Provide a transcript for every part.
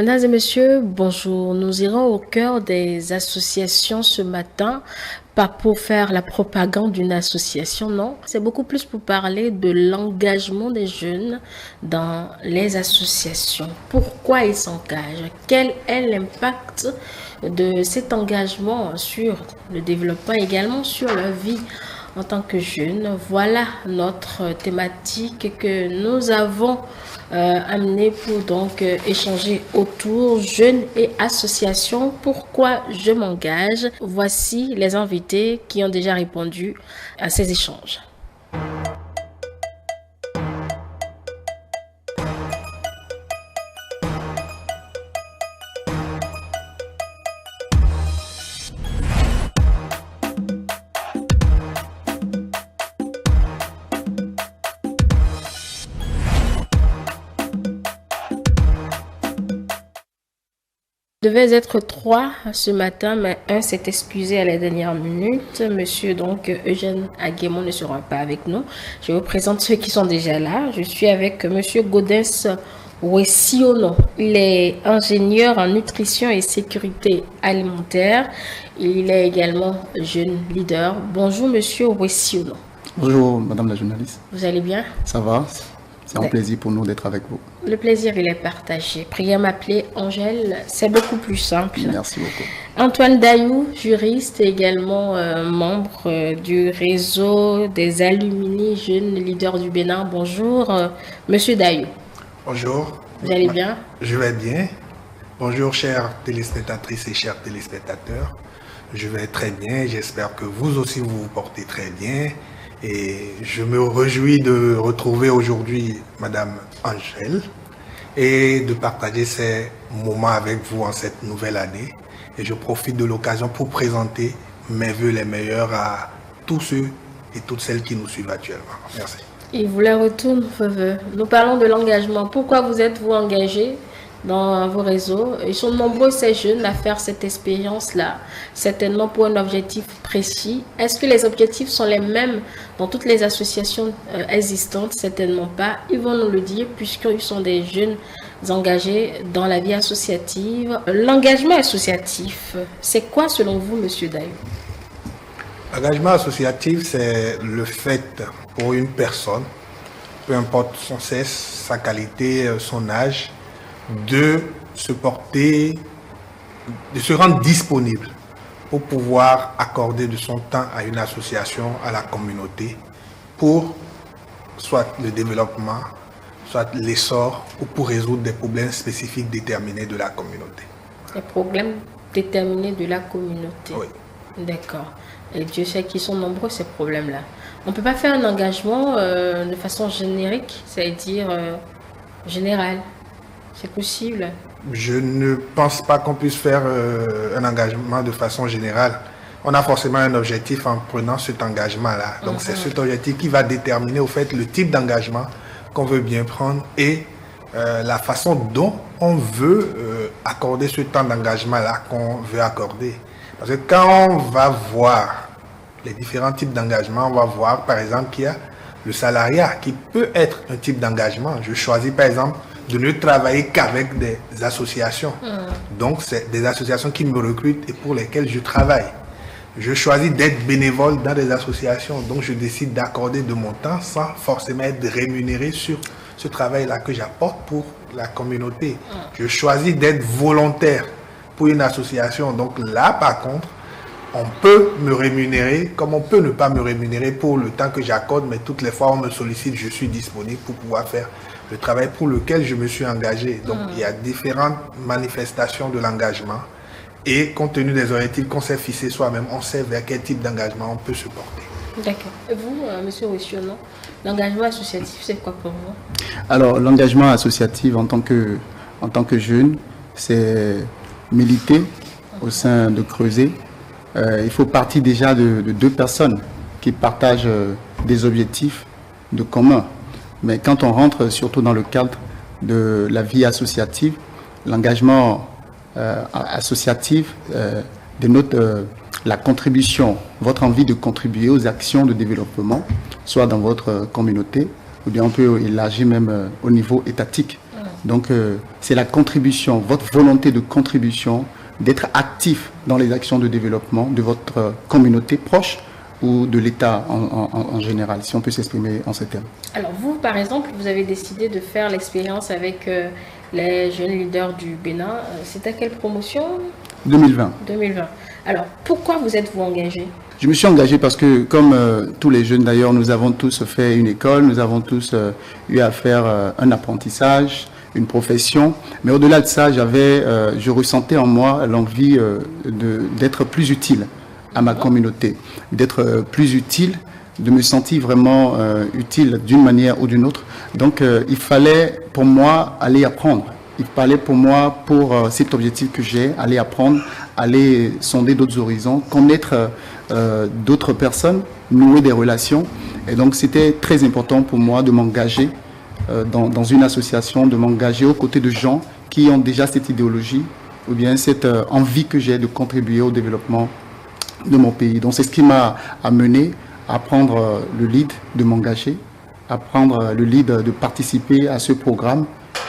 Mesdames et messieurs, bonjour. Nous irons au cœur des associations ce matin, pas pour faire la propagande d'une association, non. C'est beaucoup plus pour parler de l'engagement des jeunes dans les associations. Pourquoi ils s'engagent? Quel est l'impact de cet engagement sur le développement, également sur leur vie en tant que jeunes? Voilà notre thématique que nous avons amené pour donc échanger autour jeunes et associations. Pourquoi je m'engage? Voici les invités qui ont déjà répondu à ces échanges. Devait être trois ce matin, mais un s'est excusé à la dernière minute. Monsieur donc Eugène Aguemon ne sera pas avec nous. Je vous présente ceux qui sont déjà là. Je suis avec Monsieur Gaudens Wessiono. Il est ingénieur en nutrition et sécurité alimentaire. Il est également jeune leader. Bonjour Monsieur Wessiono. Bonjour Madame la journaliste. Vous allez bien? Ça va? C'est un plaisir pour nous d'être avec vous. Le plaisir, il est partagé. Priez m'appeler Angèle, c'est beaucoup plus simple. Merci beaucoup. Antoine Dayou, juriste et également membre du réseau des alumni jeunes leaders du Bénin. Bonjour, Monsieur Dayou. Bonjour. Vous allez bien? Je vais bien. Bonjour, chères téléspectatrices et chers téléspectateurs. Je vais très bien. J'espère que vous aussi, vous vous portez très bien. Et je me réjouis de retrouver aujourd'hui Madame Angèle et de partager ces moments avec vous en cette nouvelle année. Et je profite de l'occasion pour présenter mes vœux les meilleurs à tous ceux et toutes celles qui nous suivent actuellement. Merci. Il vous les retourne, vos vœux. Nous parlons de l'engagement. Pourquoi vous êtes-vous engagé dans vos réseaux? Ils sont nombreux ces jeunes à faire cette expérience-là, certainement pour un objectif précis. Est-ce que les objectifs sont les mêmes dans toutes les associations existantes? Certainement pas. Ils vont nous le dire puisqu'ils sont des jeunes engagés dans la vie associative. L'engagement associatif, c'est quoi selon vous, Monsieur Dayou? L'engagement associatif, c'est le fait pour une personne, peu importe son sexe, sa qualité, son âge, de se porter, de se rendre disponible pour pouvoir accorder de son temps à une association, à la communauté, pour soit le développement, soit l'essor, ou pour résoudre des problèmes spécifiques déterminés de la communauté. Les problèmes déterminés de la communauté. Oui. D'accord. Et Dieu sait qu'ils sont nombreux ces problèmes-là. On ne peut pas faire un engagement de façon générique, c'est-à-dire générale. C'est possible? Je ne pense pas qu'on puisse faire un engagement de façon générale. On a forcément un objectif en prenant cet engagement-là. Donc c'est cet objectif qui va déterminer au fait le type d'engagement qu'on veut bien prendre et la façon dont on veut accorder ce temps d'engagement-là qu'on veut accorder. Parce que quand on va voir les différents types d'engagement, on va voir par exemple qu'il y a le salariat qui peut être un type d'engagement. Je choisis par exemple de ne travailler qu'avec des associations. Donc, c'est des associations qui me recrutent et pour lesquelles je travaille. Je choisis d'être bénévole dans des associations. Donc, je décide d'accorder de mon temps sans forcément être rémunéré sur ce travail-là que j'apporte pour la communauté. Je choisis d'être volontaire pour une association. Donc, là, par contre, on peut me rémunérer comme on peut ne pas me rémunérer pour le temps que j'accorde, mais toutes les fois on me sollicite, je suis disponible pour pouvoir faire le travail pour lequel je me suis engagé. Donc, il y a différentes manifestations de l'engagement et compte tenu des objectifs qu'on s'est fixés soi-même, on sait vers quel type d'engagement on peut se porter. D'accord. Et vous, Monsieur Wessiono, l'engagement associatif, c'est quoi pour vous? Alors, l'engagement associatif en tant que jeune, c'est militer au sein de Creuset. Il faut partir déjà de deux personnes qui partagent des objectifs de commun. Mais quand on rentre surtout dans le cadre de la vie associative, l'engagement associatif dénote la contribution, votre envie de contribuer aux actions de développement, soit dans votre communauté, ou bien on peut élargir même au niveau étatique. Donc, c'est la contribution, votre volonté de contribution, d'être actif dans les actions de développement de votre communauté proche ou de l'État en général, si on peut s'exprimer en ces termes. Alors vous, par exemple, vous avez décidé de faire l'expérience avec les jeunes leaders du Bénin. C'était quelle promotion? 2020. 2020. Alors, pourquoi vous êtes-vous engagé? Je me suis engagé parce que, comme tous les jeunes d'ailleurs, nous avons tous fait une école, nous avons tous eu à faire un apprentissage, une profession. Mais au-delà de ça, je ressentais en moi l'envie d'être plus utile à ma communauté, d'être plus utile, de me sentir vraiment utile d'une manière ou d'une autre. Donc, il fallait pour moi aller apprendre. Il fallait pour moi, pour cet objectif que j'ai, aller apprendre, aller sonder d'autres horizons, connaître d'autres personnes, nouer des relations. Et donc, c'était très important pour moi de m'engager dans une association, de m'engager aux côtés de gens qui ont déjà cette idéologie ou bien cette envie que j'ai de contribuer au développement de mon pays. Donc, c'est ce qui m'a amené à prendre le lead de m'engager, à prendre le lead de participer à ce programme.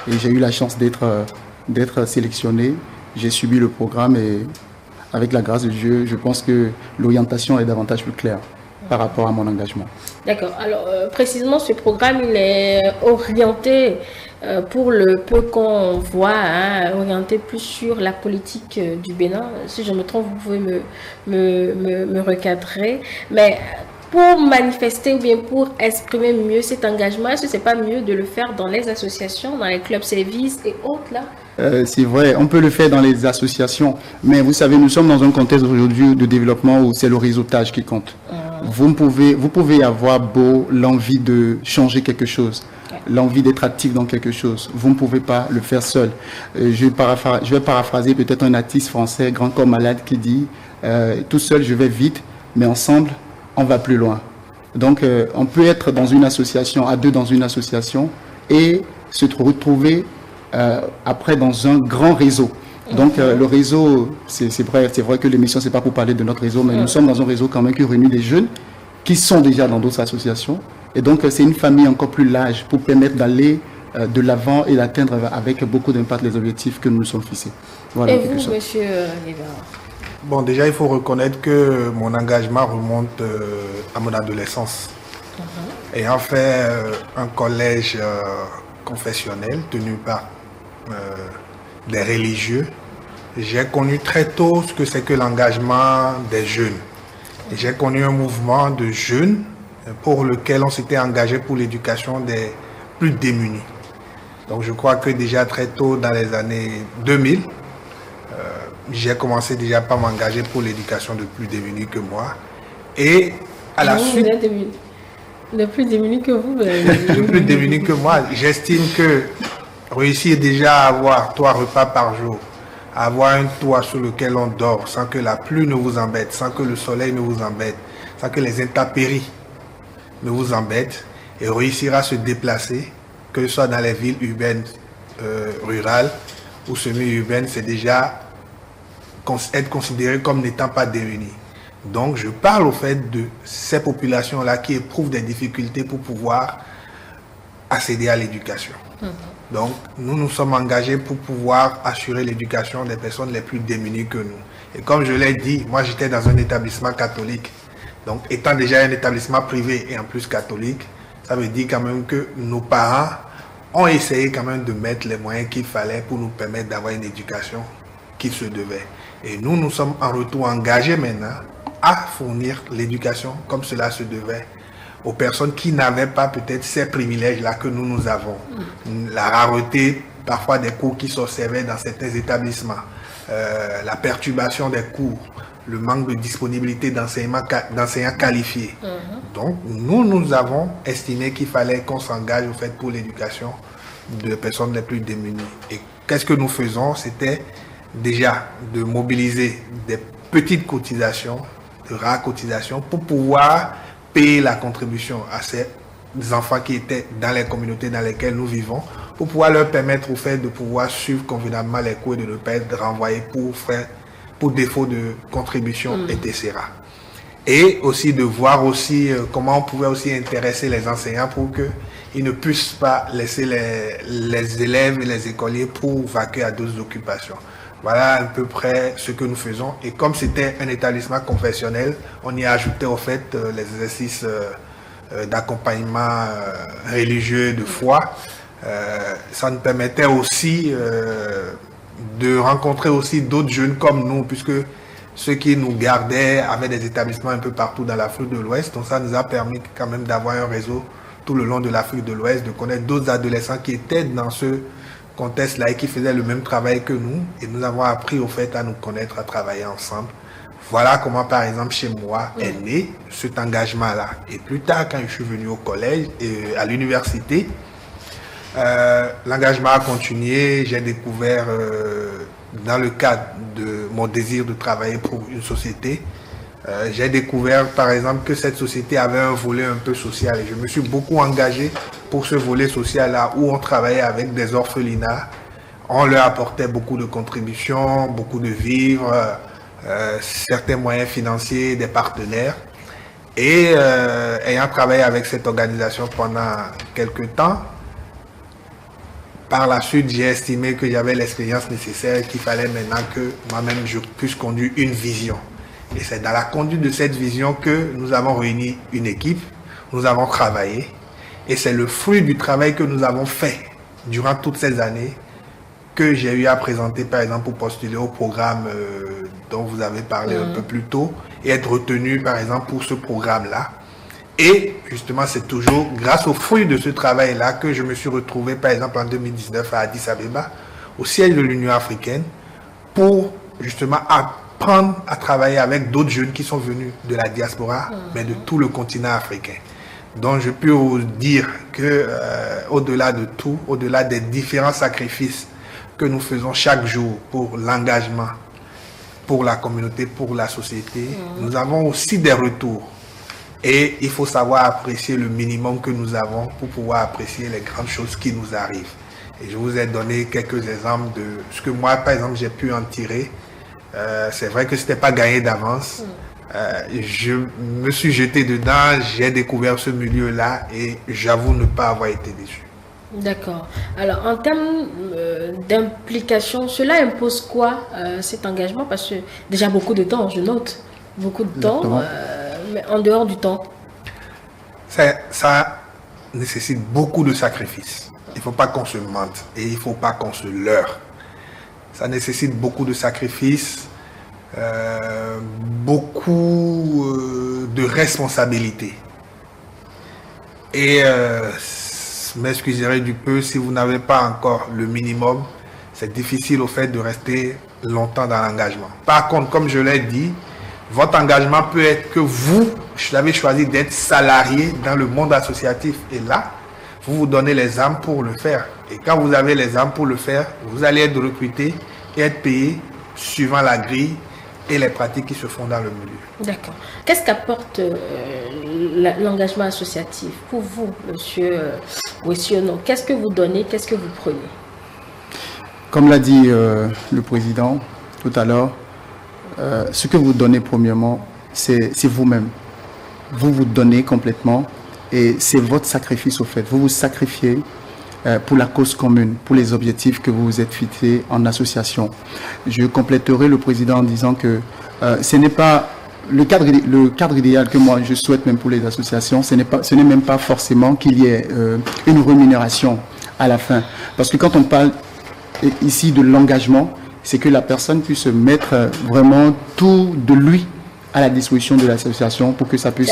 Et j'ai eu la chance d'être sélectionné. J'ai subi le programme et avec la grâce de Dieu, je pense que l'orientation est davantage plus claire par rapport à mon engagement. D'accord. Alors, précisément, ce programme, il est orienté, pour le peu qu'on voit, orienté plus sur la politique du Bénin. Si je me trompe, vous pouvez me recadrer. Mais pour manifester ou bien pour exprimer mieux cet engagement, est-ce que ce n'est pas mieux de le faire dans les associations, dans les clubs services et autres là? C'est vrai, on peut le faire dans les associations, mais vous savez, nous sommes dans un contexte aujourd'hui de développement où c'est le réseautage qui compte. Vous pouvez avoir l'envie de changer quelque chose, l'envie d'être actif dans quelque chose. Vous ne pouvez pas le faire seul. Je vais paraphraser peut-être un artiste français, Grand Corps Malade, qui dit tout seul je vais vite, mais ensemble on va plus loin. Donc on peut être dans une association, à deux dans une association, et se retrouver après dans un grand réseau. Donc le réseau, c'est vrai que l'émission c'est pas pour parler de notre réseau, mais nous sommes dans un réseau quand même qui réunit des jeunes qui sont déjà dans d'autres associations. Et donc c'est une famille encore plus large pour permettre d'aller de l'avant et d'atteindre avec beaucoup d'impact les objectifs que nous nous sommes fixés. Voilà, et vous, monsieur Lévard? Bon, déjà il faut reconnaître que mon engagement remonte à mon adolescence. Ayant fait un collège confessionnel tenu par des religieux, j'ai connu très tôt ce que c'est que l'engagement des jeunes. Et j'ai connu un mouvement de jeunes pour lequel on s'était engagé pour l'éducation des plus démunis. Donc je crois que déjà très tôt dans les années 2000, j'ai commencé déjà par m'engager pour l'éducation de plus démunis que moi. Et à la suite... Le plus démunis que vous? Le plus démunis que moi, j'estime que réussir déjà à avoir 3 repas par jour, à avoir un toit sur lequel on dort, sans que la pluie ne vous embête, sans que le soleil ne vous embête, sans que les intempéries ne vous embêtent, et réussir à se déplacer, que ce soit dans les villes urbaines, rurales ou semi-urbaines, c'est déjà être considéré comme n'étant pas démuni. Donc je parle au fait de ces populations-là qui éprouvent des difficultés pour pouvoir accéder à l'éducation. Donc nous nous sommes engagés pour pouvoir assurer l'éducation des personnes les plus démunies que nous. Et comme je l'ai dit, moi j'étais dans un établissement catholique. Donc étant déjà un établissement privé et en plus catholique, ça veut dire quand même que nos parents ont essayé quand même de mettre les moyens qu'il fallait pour nous permettre d'avoir une éducation qui se devait. Et nous, nous sommes en retour engagés maintenant à fournir l'éducation comme cela se devait aux personnes qui n'avaient pas peut-être ces privilèges-là que nous avons. La rareté parfois des cours qui s'observaient dans certains établissements, la perturbation des cours, le manque de disponibilité d'enseignants qualifiés. Donc nous avons estimé qu'il fallait qu'on s'engage au fait pour l'éducation des personnes les plus démunies. Et qu'est-ce que nous faisons? C'était déjà de mobiliser des petites cotisations, de rares cotisations, pour pouvoir payer la contribution à ces enfants qui étaient dans les communautés dans lesquelles nous vivons, pour pouvoir leur permettre au fait de pouvoir suivre convenablement les cours et de ne pas être renvoyés pour défaut de contribution, etc. et aussi de voir aussi comment on pouvait aussi intéresser les enseignants pour qu'ils ne puissent pas laisser les élèves et les écoliers pour vaquer à d'autres occupations. Voilà à peu près ce que nous faisons. Et comme c'était un établissement confessionnel, on y a ajouté au fait les exercices d'accompagnement religieux de foi. Ça nous permettait aussi de rencontrer aussi d'autres jeunes comme nous, puisque ceux qui nous gardaient avaient des établissements un peu partout dans l'Afrique de l'Ouest. Donc ça nous a permis quand même d'avoir un réseau tout le long de l'Afrique de l'Ouest, de connaître d'autres adolescents qui étaient dans ce contexte-là et qui faisaient le même travail que nous. Et nous avons appris au fait à nous connaître, à travailler ensemble. Voilà comment, par exemple, chez moi est né cet engagement-là. Et plus tard, quand je suis venu au collège et à l'université, l'engagement a continué. J'ai découvert, dans le cadre de mon désir de travailler pour une société, j'ai découvert, par exemple, que cette société avait un volet un peu social. Et je me suis beaucoup engagé pour ce volet social-là, où on travaillait avec des orphelinats. On leur apportait beaucoup de contributions, beaucoup de vivres, certains moyens financiers, des partenaires. Et ayant travaillé avec cette organisation pendant quelques temps, par la suite, j'ai estimé que j'avais l'expérience nécessaire, qu'il fallait maintenant que moi-même je puisse conduire une vision. Et c'est dans la conduite de cette vision que nous avons réuni une équipe, nous avons travaillé. Et c'est le fruit du travail que nous avons fait durant toutes ces années que j'ai eu à présenter, par exemple, pour postuler au programme dont vous avez parlé un peu plus tôt et être retenu, par exemple, pour ce programme-là. Et justement, c'est toujours grâce au fruit de ce travail-là que je me suis retrouvé, par exemple, en 2019 à Addis Abeba, au siège de l'Union africaine, pour justement apprendre à travailler avec d'autres jeunes qui sont venus de la diaspora, mais de tout le continent africain. Donc, je peux vous dire que, au-delà de tout, au-delà des différents sacrifices que nous faisons chaque jour pour l'engagement, pour la communauté, pour la société, nous avons aussi des retours. Et il faut savoir apprécier le minimum que nous avons pour pouvoir apprécier les grandes choses qui nous arrivent. Et je vous ai donné quelques exemples de ce que moi, par exemple, j'ai pu en tirer. C'est vrai que ce n'était pas gagné d'avance. Je me suis jeté dedans, j'ai découvert ce milieu-là et j'avoue ne pas avoir été déçu. D'accord. Alors, en termes d'implication, cela impose quoi cet engagement? Parce que déjà beaucoup de temps, je note, beaucoup de temps, mais en dehors du temps. Ça nécessite beaucoup de sacrifices. Il ne faut pas qu'on se mente et il ne faut pas qu'on se leurre. Ça nécessite beaucoup de sacrifices, beaucoup de responsabilités. Et m'excuserez du peu, si vous n'avez pas encore le minimum, c'est difficile au fait de rester longtemps dans l'engagement. Par contre, comme je l'ai dit, votre engagement peut être que vous avez choisi d'être salarié dans le monde associatif. Et là, vous vous donnez les armes pour le faire. Et quand vous avez les armes pour le faire, vous allez être recruté et être payé suivant la grille et les pratiques qui se font dans le milieu. D'accord. Qu'est-ce qu'apporte l'engagement associatif pour vous, monsieur Wessiono? Qu'est-ce que vous donnez? Qu'est-ce que vous prenez? Comme l'a dit le président tout à l'heure, ce que vous donnez premièrement, c'est vous-même. Vous vous donnez complètement et c'est votre sacrifice au fait. Vous vous sacrifiez pour la cause commune, pour les objectifs que vous vous êtes fixés en association. Je compléterai le président en disant que ce n'est pas le cadre idéal que moi je souhaite même pour les associations, ce n'est même pas forcément qu'il y ait une rémunération à la fin. Parce que quand on parle ici de l'engagement, c'est que la personne puisse mettre vraiment tout de lui à la disposition de l'association pour que ça puisse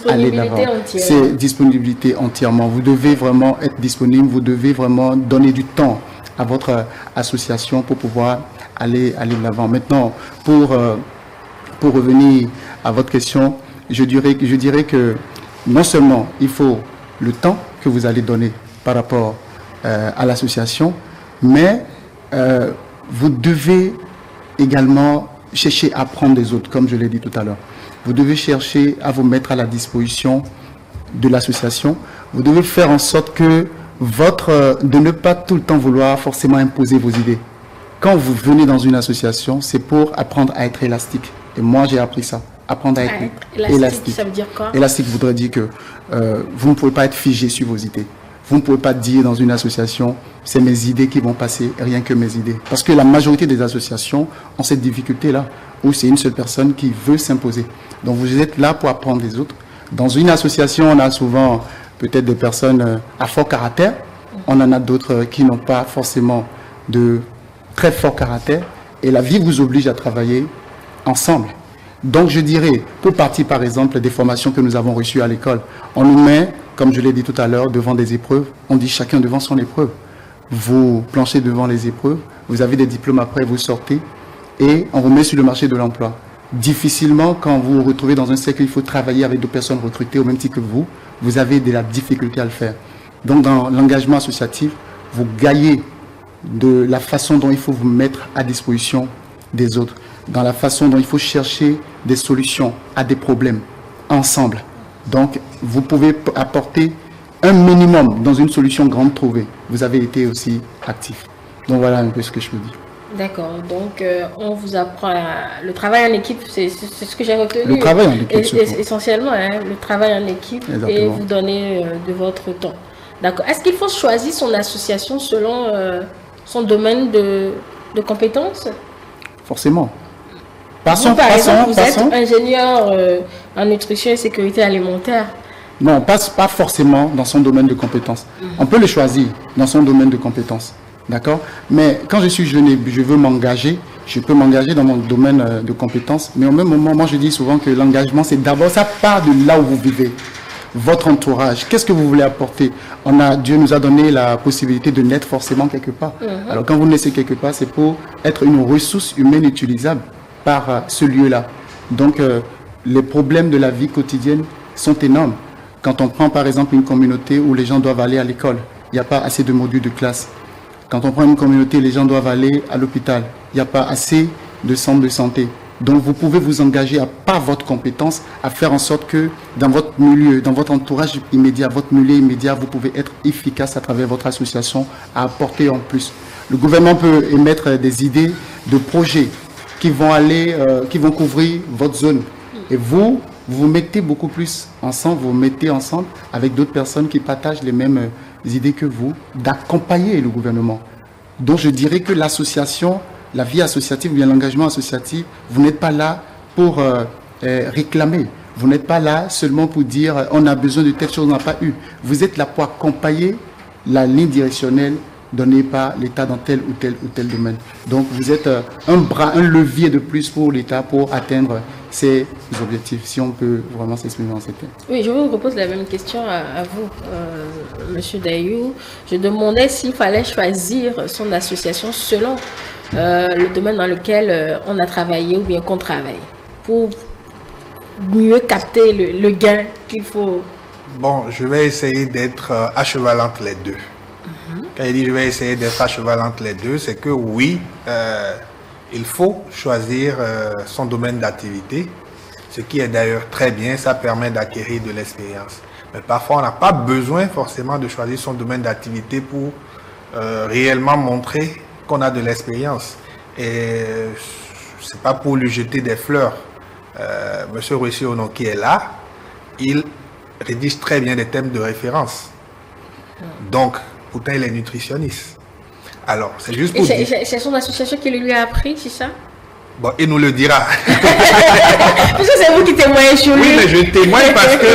aller d'avant. C'est disponibilité entièrement. Vous devez vraiment être disponible, vous devez vraiment donner du temps à votre association pour pouvoir aller de l'avant. Maintenant, pour revenir à votre question, je dirais que non seulement il faut le temps que vous allez donner par rapport à l'association, mais vous devez également chercher à apprendre des autres, comme je l'ai dit tout à l'heure. Vous devez chercher à vous mettre à la disposition de l'association. Vous devez faire en sorte que de ne pas tout le temps vouloir forcément imposer vos idées. Quand vous venez dans une association, c'est pour apprendre à être élastique. Et moi, j'ai appris ça. apprendre à être élastique. Ça veut dire quoi? Élastique voudrait dire que vous ne pouvez pas être figé sur vos idées. Vous ne pouvez pas dire dans une association, c'est mes idées qui vont passer, rien que mes idées. Parce que la majorité des associations ont cette difficulté-là, où c'est une seule personne qui veut s'imposer. Donc vous êtes là pour apprendre des autres. Dans une association, on a souvent peut-être des personnes à fort caractère. On en a d'autres qui n'ont pas forcément de très fort caractère. Et la vie vous oblige à travailler ensemble. Donc je dirais, pour partir par exemple des formations que nous avons reçues à l'école, on nous met, comme je l'ai dit tout à l'heure, devant des épreuves. On dit chacun devant son épreuve. Vous planchez devant les épreuves, vous avez des diplômes après, vous sortez et on vous met sur le marché de l'emploi. Difficilement, quand vous vous retrouvez dans un cercle, il faut travailler avec d'autres personnes recrutées au même titre que vous avez de la difficulté à le faire. Donc dans l'engagement associatif, vous gagnez de la façon dont il faut vous mettre à disposition des autres, dans la façon dont il faut chercher des solutions à des problèmes ensemble. Donc, vous pouvez apporter un minimum dans une solution grande trouvée. Vous avez été aussi actif. Donc, voilà un peu ce que je vous dis. D'accord. Donc, on vous apprend le travail en équipe, c'est ce que j'ai retenu. Le travail en équipe, essentiellement, le travail en équipe. Exactement. Et vous donner de votre temps. D'accord. Est-ce qu'il faut choisir son association selon son domaine de compétences? Forcément. Vous, par exemple, vous êtes ingénieur en nutrition et sécurité alimentaire. Non, pas forcément dans son domaine de compétences. On peut le choisir dans son domaine de compétences. D'accord? Mais quand je suis jeune et je veux m'engager, je peux m'engager dans mon domaine de compétences. Mais au même moment, moi je dis souvent que l'engagement, c'est d'abord, ça part de là où vous vivez. Votre entourage, qu'est-ce que vous voulez apporter? Dieu nous a donné la possibilité de naître forcément quelque part. Alors quand vous naissez quelque part, c'est pour être une ressource humaine utilisable par ce lieu-là. Donc, les problèmes de la vie quotidienne sont énormes. Quand on prend par exemple une communauté où les gens doivent aller à l'école, il n'y a pas assez de modules de classe. Quand on prend une communauté, les gens doivent aller à l'hôpital, il n'y a pas assez de centres de santé. Donc, vous pouvez vous engager par votre compétence à faire en sorte que dans votre milieu, dans votre entourage immédiat, votre milieu immédiat, vous pouvez être efficace à travers votre association à apporter en plus. Le gouvernement peut émettre des idées de projets qui vont couvrir votre zone. Et vous vous mettez beaucoup plus ensemble, vous mettez ensemble avec d'autres personnes qui partagent les mêmes idées que vous, d'accompagner le gouvernement. Donc je dirais que l'association, la vie associative ou bien l'engagement associatif, vous n'êtes pas là pour réclamer. Vous n'êtes pas là seulement pour dire on a besoin de telle chose, on n'a pas eu. Vous êtes là pour accompagner la ligne directionnelle donnée par l'État dans tel ou tel domaine. Donc vous êtes un levier de plus pour l'État pour atteindre ses objectifs, si on peut vraiment s'exprimer en ces termes. Oui, je vous repose la même question à vous, Monsieur Dayou. Je demandais s'il fallait choisir son association selon le domaine dans lequel on a travaillé ou bien qu'on travaille, pour mieux capter le gain qu'il faut. Bon, je vais essayer d'être à cheval entre les deux. Quand il dit je vais essayer d'être à cheval entre les deux, c'est que oui, il faut choisir son domaine d'activité, ce qui est d'ailleurs très bien, ça permet d'acquérir de l'expérience. Mais parfois, on n'a pas besoin forcément de choisir son domaine d'activité pour réellement montrer qu'on a de l'expérience. Et c'est pas pour lui jeter des fleurs. Monsieur Roissy-Ono qui est là, il rédige très bien des thèmes de référence. Donc, pourtant, il est nutritionniste. Alors, c'est juste pour dire... C'est son association qui lui a appris, c'est ça? Bon, il nous le dira. Parce que c'est vous qui témoignez sur lui. Oui, mais je témoigne parce que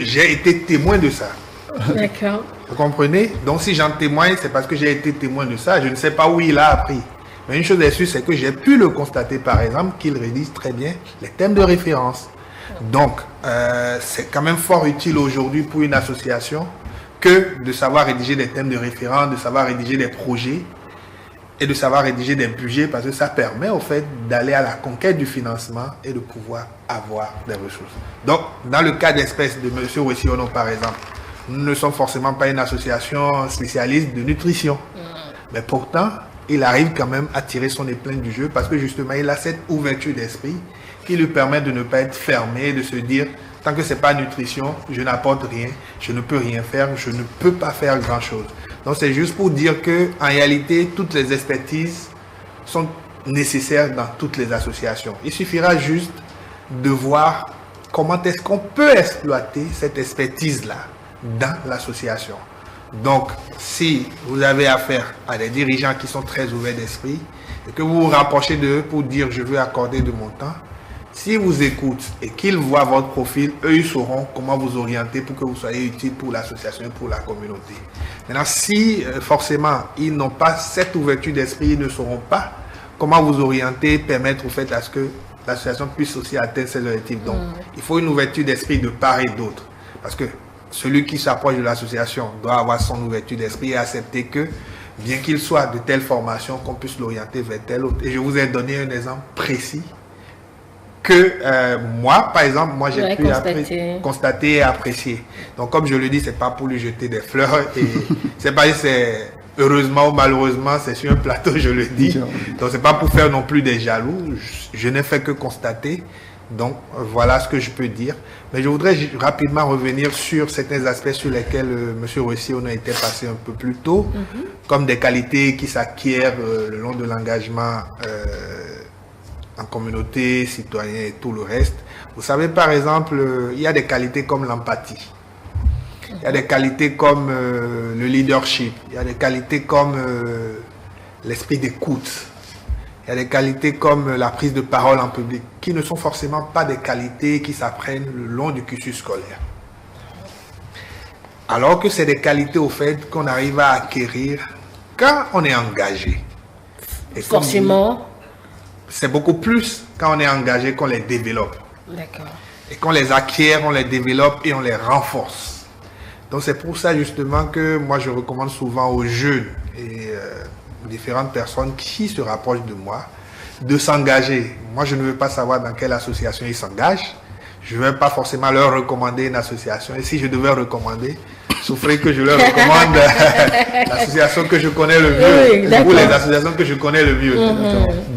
j'ai été témoin de ça. D'accord. Vous comprenez? Donc, si j'en témoigne, c'est parce que j'ai été témoin de ça. Je ne sais pas où il a appris. Mais une chose est sûre, c'est que j'ai pu le constater, par exemple, qu'il rédige très bien les thèmes de référence. Donc, c'est quand même fort utile aujourd'hui pour une association que de savoir rédiger des thèmes de référence, de savoir rédiger des projets et de savoir rédiger des budgets, parce que ça permet au fait d'aller à la conquête du financement et de pouvoir avoir des ressources. Donc, dans le cas d'espèce de M. Roissy-Ono, par exemple, nous ne sommes forcément pas une association spécialiste de nutrition. Mais pourtant, il arrive quand même à tirer son épingle du jeu parce que justement, il a cette ouverture d'esprit qui lui permet de ne pas être fermé, de se dire tant que ce n'est pas nutrition, je n'apporte rien, je ne peux rien faire, je ne peux pas faire grand-chose. Donc c'est juste pour dire qu'en réalité, toutes les expertises sont nécessaires dans toutes les associations. Il suffira juste de voir comment est-ce qu'on peut exploiter cette expertise-là dans l'association. Donc, si vous avez affaire à des dirigeants qui sont très ouverts d'esprit et que vous vous rapprochez d'eux pour dire « je veux accorder de mon temps », s'ils vous écoutent et qu'ils voient votre profil, eux, ils sauront comment vous orienter pour que vous soyez utile pour l'association et pour la communauté. Maintenant, si forcément, ils n'ont pas cette ouverture d'esprit, ils ne sauront pas comment vous orienter, permettre au fait à ce que l'association puisse aussi atteindre ses objectifs. Donc, il faut une ouverture d'esprit de part et d'autre. Parce que celui qui s'approche de l'association doit avoir son ouverture d'esprit et accepter que, bien qu'il soit de telle formation, qu'on puisse l'orienter vers telle autre. Et je vous ai donné un exemple précis que moi, par exemple, j'ai pu constater et apprécier. Donc, comme je le dis, c'est pas pour lui jeter des fleurs et c'est pas, c'est heureusement ou malheureusement, c'est sur un plateau, je le dis. Donc, c'est pas pour faire non plus des jaloux. Je n'ai fait que constater. Donc, voilà ce que je peux dire. Mais je voudrais rapidement revenir sur certains aspects sur lesquels M. Rossi, on a été passé un peu plus tôt, comme des qualités qui s'acquièrent le long de l'engagement en communauté, citoyen et tout le reste. Vous savez, par exemple, il y a des qualités comme l'empathie. Il y a des qualités comme le leadership. Il y a des qualités comme l'esprit d'écoute. Il y a des qualités comme la prise de parole en public, qui ne sont forcément pas des qualités qui s'apprennent le long du cursus scolaire. Alors que c'est des qualités, au fait, qu'on arrive à acquérir quand on est engagé. Et forcément. C'est beaucoup plus quand on est engagé qu'on les développe. D'accord. Et qu'on les acquiert, on les développe et on les renforce. Donc c'est pour ça justement que moi je recommande souvent aux jeunes et différentes personnes qui se rapprochent de moi de s'engager. Moi je ne veux pas savoir dans quelle association ils s'engagent. Je ne vais pas forcément leur recommander une association. Et si je devais recommander, souffrez que je leur recommande l'association que je connais le mieux, ou les associations que je connais le mieux.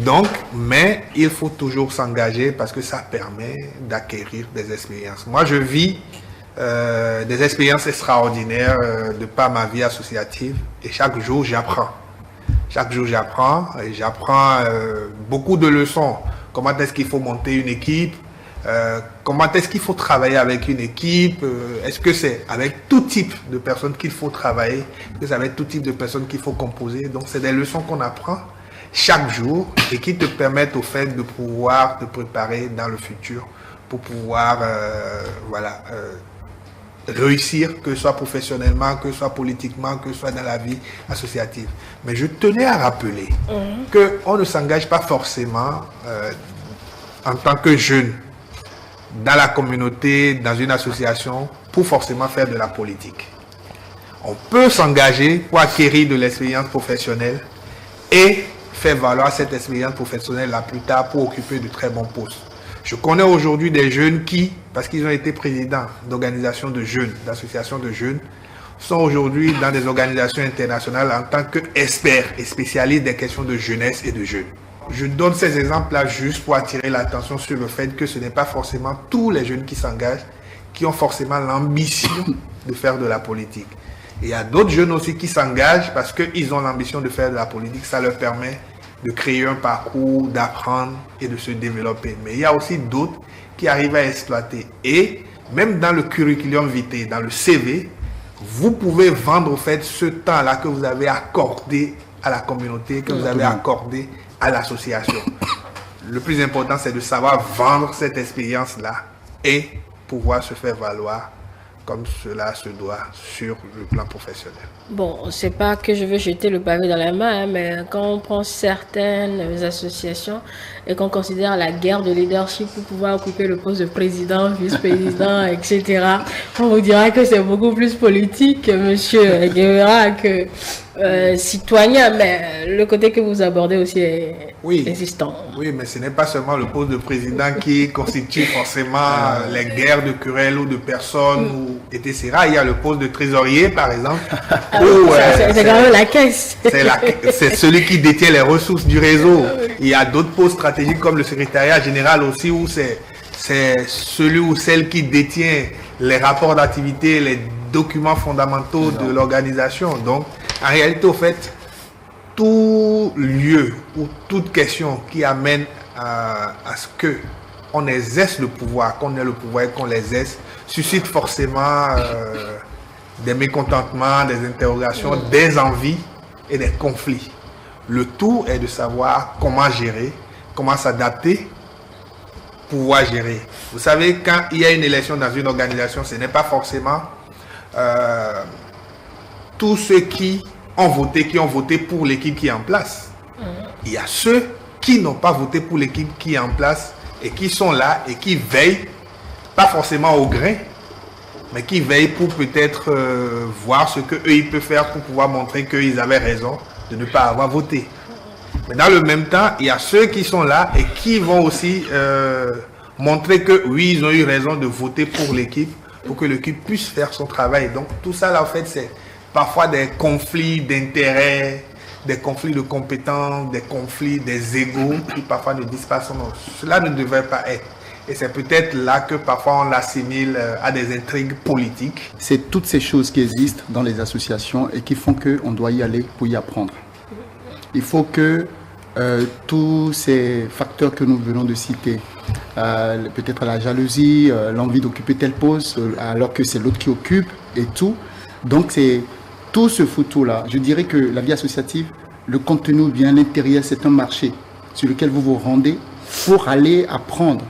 Donc, mais il faut toujours s'engager parce que ça permet d'acquérir des expériences. Moi, je vis des expériences extraordinaires de par ma vie associative et chaque jour, j'apprends. Chaque jour, j'apprends et j'apprends beaucoup de leçons. Comment est-ce qu'il faut monter une équipe? Comment est-ce qu'il faut travailler avec une équipe? Est-ce que c'est avec tout type de personnes qu'il faut travailler? Est-ce que c'est avec tout type de personnes qu'il faut composer? Donc, c'est des leçons qu'on apprend chaque jour et qui te permettent au fait de pouvoir te préparer dans le futur pour pouvoir réussir, que ce soit professionnellement, que ce soit politiquement, que ce soit dans la vie associative. Mais je tenais à rappeler qu'on ne s'engage pas forcément en tant que jeune dans la communauté, dans une association, pour forcément faire de la politique. On peut s'engager pour acquérir de l'expérience professionnelle et faire valoir cette expérience professionnelle là plus tard pour occuper de très bons postes. Je connais aujourd'hui des jeunes qui, parce qu'ils ont été présidents d'organisations de jeunes, d'associations de jeunes, sont aujourd'hui dans des organisations internationales en tant qu'experts et spécialistes des questions de jeunesse et de jeunes. Je donne ces exemples-là juste pour attirer l'attention sur le fait que ce n'est pas forcément tous les jeunes qui s'engagent qui ont forcément l'ambition de faire de la politique. Et il y a d'autres jeunes aussi qui s'engagent parce qu'ils ont l'ambition de faire de la politique. Ça leur permet de créer un parcours, d'apprendre et de se développer. Mais il y a aussi d'autres qui arrivent à exploiter. Et même dans le curriculum vitae, dans le CV, vous pouvez vendre au fait ce temps-là que vous avez accordé à la communauté, que vous avez accordé à l'association. Le plus important, c'est de savoir vendre cette expérience-là et pouvoir se faire valoir comme cela se doit sur le plan professionnel. Bon, c'est pas que je veux jeter le pavé dans la main, mais quand on prend certaines associations et qu'on considère la guerre de leadership pour pouvoir occuper le poste de président, vice-président, etc., on vous dira que c'est beaucoup plus politique, monsieur Guevara, que citoyen, mais le côté que vous abordez aussi est existant. Oui, mais ce n'est pas seulement le poste de président qui constitue forcément les guerres de querelles ou de personnes, etc. Il y a le poste de trésorier, par exemple. C'est quand même la caisse. C'est celui qui détient les ressources du réseau. Il y a d'autres postes stratégiques comme le secrétariat général aussi, où c'est celui ou celle qui détient les rapports d'activité, les documents fondamentaux de l'organisation. Donc, en réalité, au fait, tout lieu ou toute question qui amène à ce que on exerce le pouvoir, qu'on ait le pouvoir et qu'on l'exerce, suscite forcément des mécontentements, des interrogations, des envies et des conflits. Le tout est de savoir comment gérer, comment s'adapter, pouvoir gérer. Vous savez, quand il y a une élection dans une organisation, ce n'est pas forcément tous ceux qui ont voté pour l'équipe qui est en place. Il y a ceux qui n'ont pas voté pour l'équipe qui est en place et qui sont là et qui veillent, pas forcément au grain, mais qui veillent pour peut-être voir ce qu'eux ils peuvent faire pour pouvoir montrer qu'ils avaient raison de ne pas avoir voté. Mais dans le même temps, il y a ceux qui sont là et qui vont aussi montrer que oui, ils ont eu raison de voter pour l'équipe, pour que l'équipe puisse faire son travail. Donc tout ça là, en fait, c'est parfois des conflits d'intérêts, des conflits de compétences, des conflits, des égos qui parfois ne disent pas son nom. Cela ne devrait pas être. Et c'est peut-être là que parfois on l'assimile à des intrigues politiques. C'est toutes ces choses qui existent dans les associations et qui font qu'on doit y aller pour y apprendre. Il faut que tous ces facteurs que nous venons de citer, peut-être la jalousie, l'envie d'occuper tel poste alors que c'est l'autre qui occupe et tout. Donc c'est tout ce foutu-là. Je dirais que la vie associative, le contenu ou bien l'intérieur, c'est un marché sur lequel vous vous rendez pour aller apprendre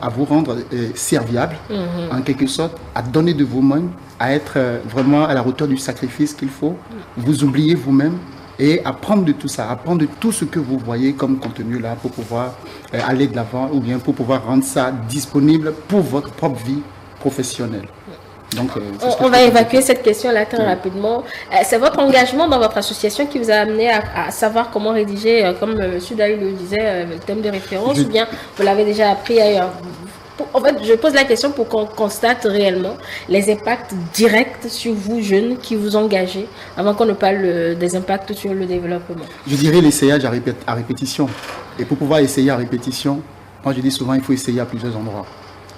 à vous rendre serviable, en quelque sorte, à donner de vous-même, à être vraiment à la hauteur du sacrifice qu'il faut, vous oublier vous-même et apprendre de tout ça, apprendre de tout ce que vous voyez comme contenu là pour pouvoir aller de l'avant ou bien pour pouvoir rendre ça disponible pour votre propre vie professionnelle. Donc, on va évacuer cette question-là très rapidement. C'est votre engagement dans votre association qui vous a amené à savoir comment rédiger, comme M. Daï le disait, le thème de référence, ou bien vous l'avez déjà appris ailleurs? En fait, je pose la question pour qu'on constate réellement les impacts directs sur vous, jeunes, qui vous engagez, avant qu'on ne parle des impacts sur le développement. Je dirais l'essayage à répétition. Et pour pouvoir essayer à répétition, moi je dis souvent il faut essayer à plusieurs endroits.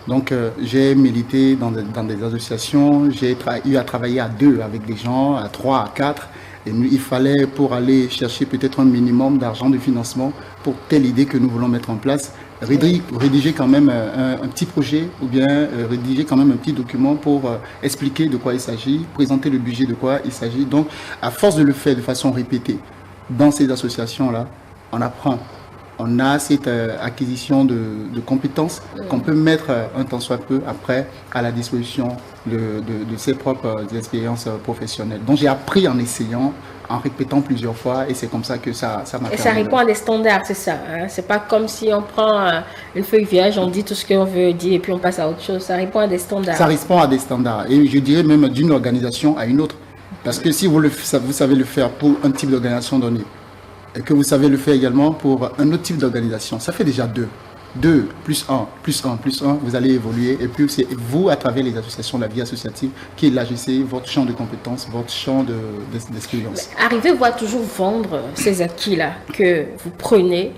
Donc j'ai milité dans des associations, j'ai eu à travailler à 2 avec des gens, à 3, à 4. Et il fallait, pour aller chercher peut-être un minimum d'argent de financement pour telle idée que nous voulons mettre en place, rédiger quand même un petit projet ou bien rédiger quand même un petit document pour expliquer de quoi il s'agit, présenter le budget de quoi il s'agit. Donc à force de le faire de façon répétée dans ces associations-là, on apprend. On a cette acquisition de compétences qu'on peut mettre un temps soit peu après à la disposition de ses propres expériences professionnelles. Donc j'ai appris en essayant, en répétant plusieurs fois et c'est comme ça que ça m'a permis. Et ça répond à des standards, c'est ça. Hein? C'est pas comme si on prend une feuille vierge, on dit tout ce qu'on veut dire et puis on passe à autre chose. Ça répond à des standards. Ça répond à des standards et je dirais même d'une organisation à une autre. Parce que si vous savez le faire pour un type d'organisation donnée, et que vous savez le faire également pour un autre type d'organisation, ça fait déjà 2. 2 plus 1, plus 1, plus 1, vous allez évoluer. Et puis c'est vous, à travers les associations, la vie associative, qui élargissez votre champ de compétences, votre champ d'expérience. Arrivez-vous à toujours vendre ces acquis-là que vous prenez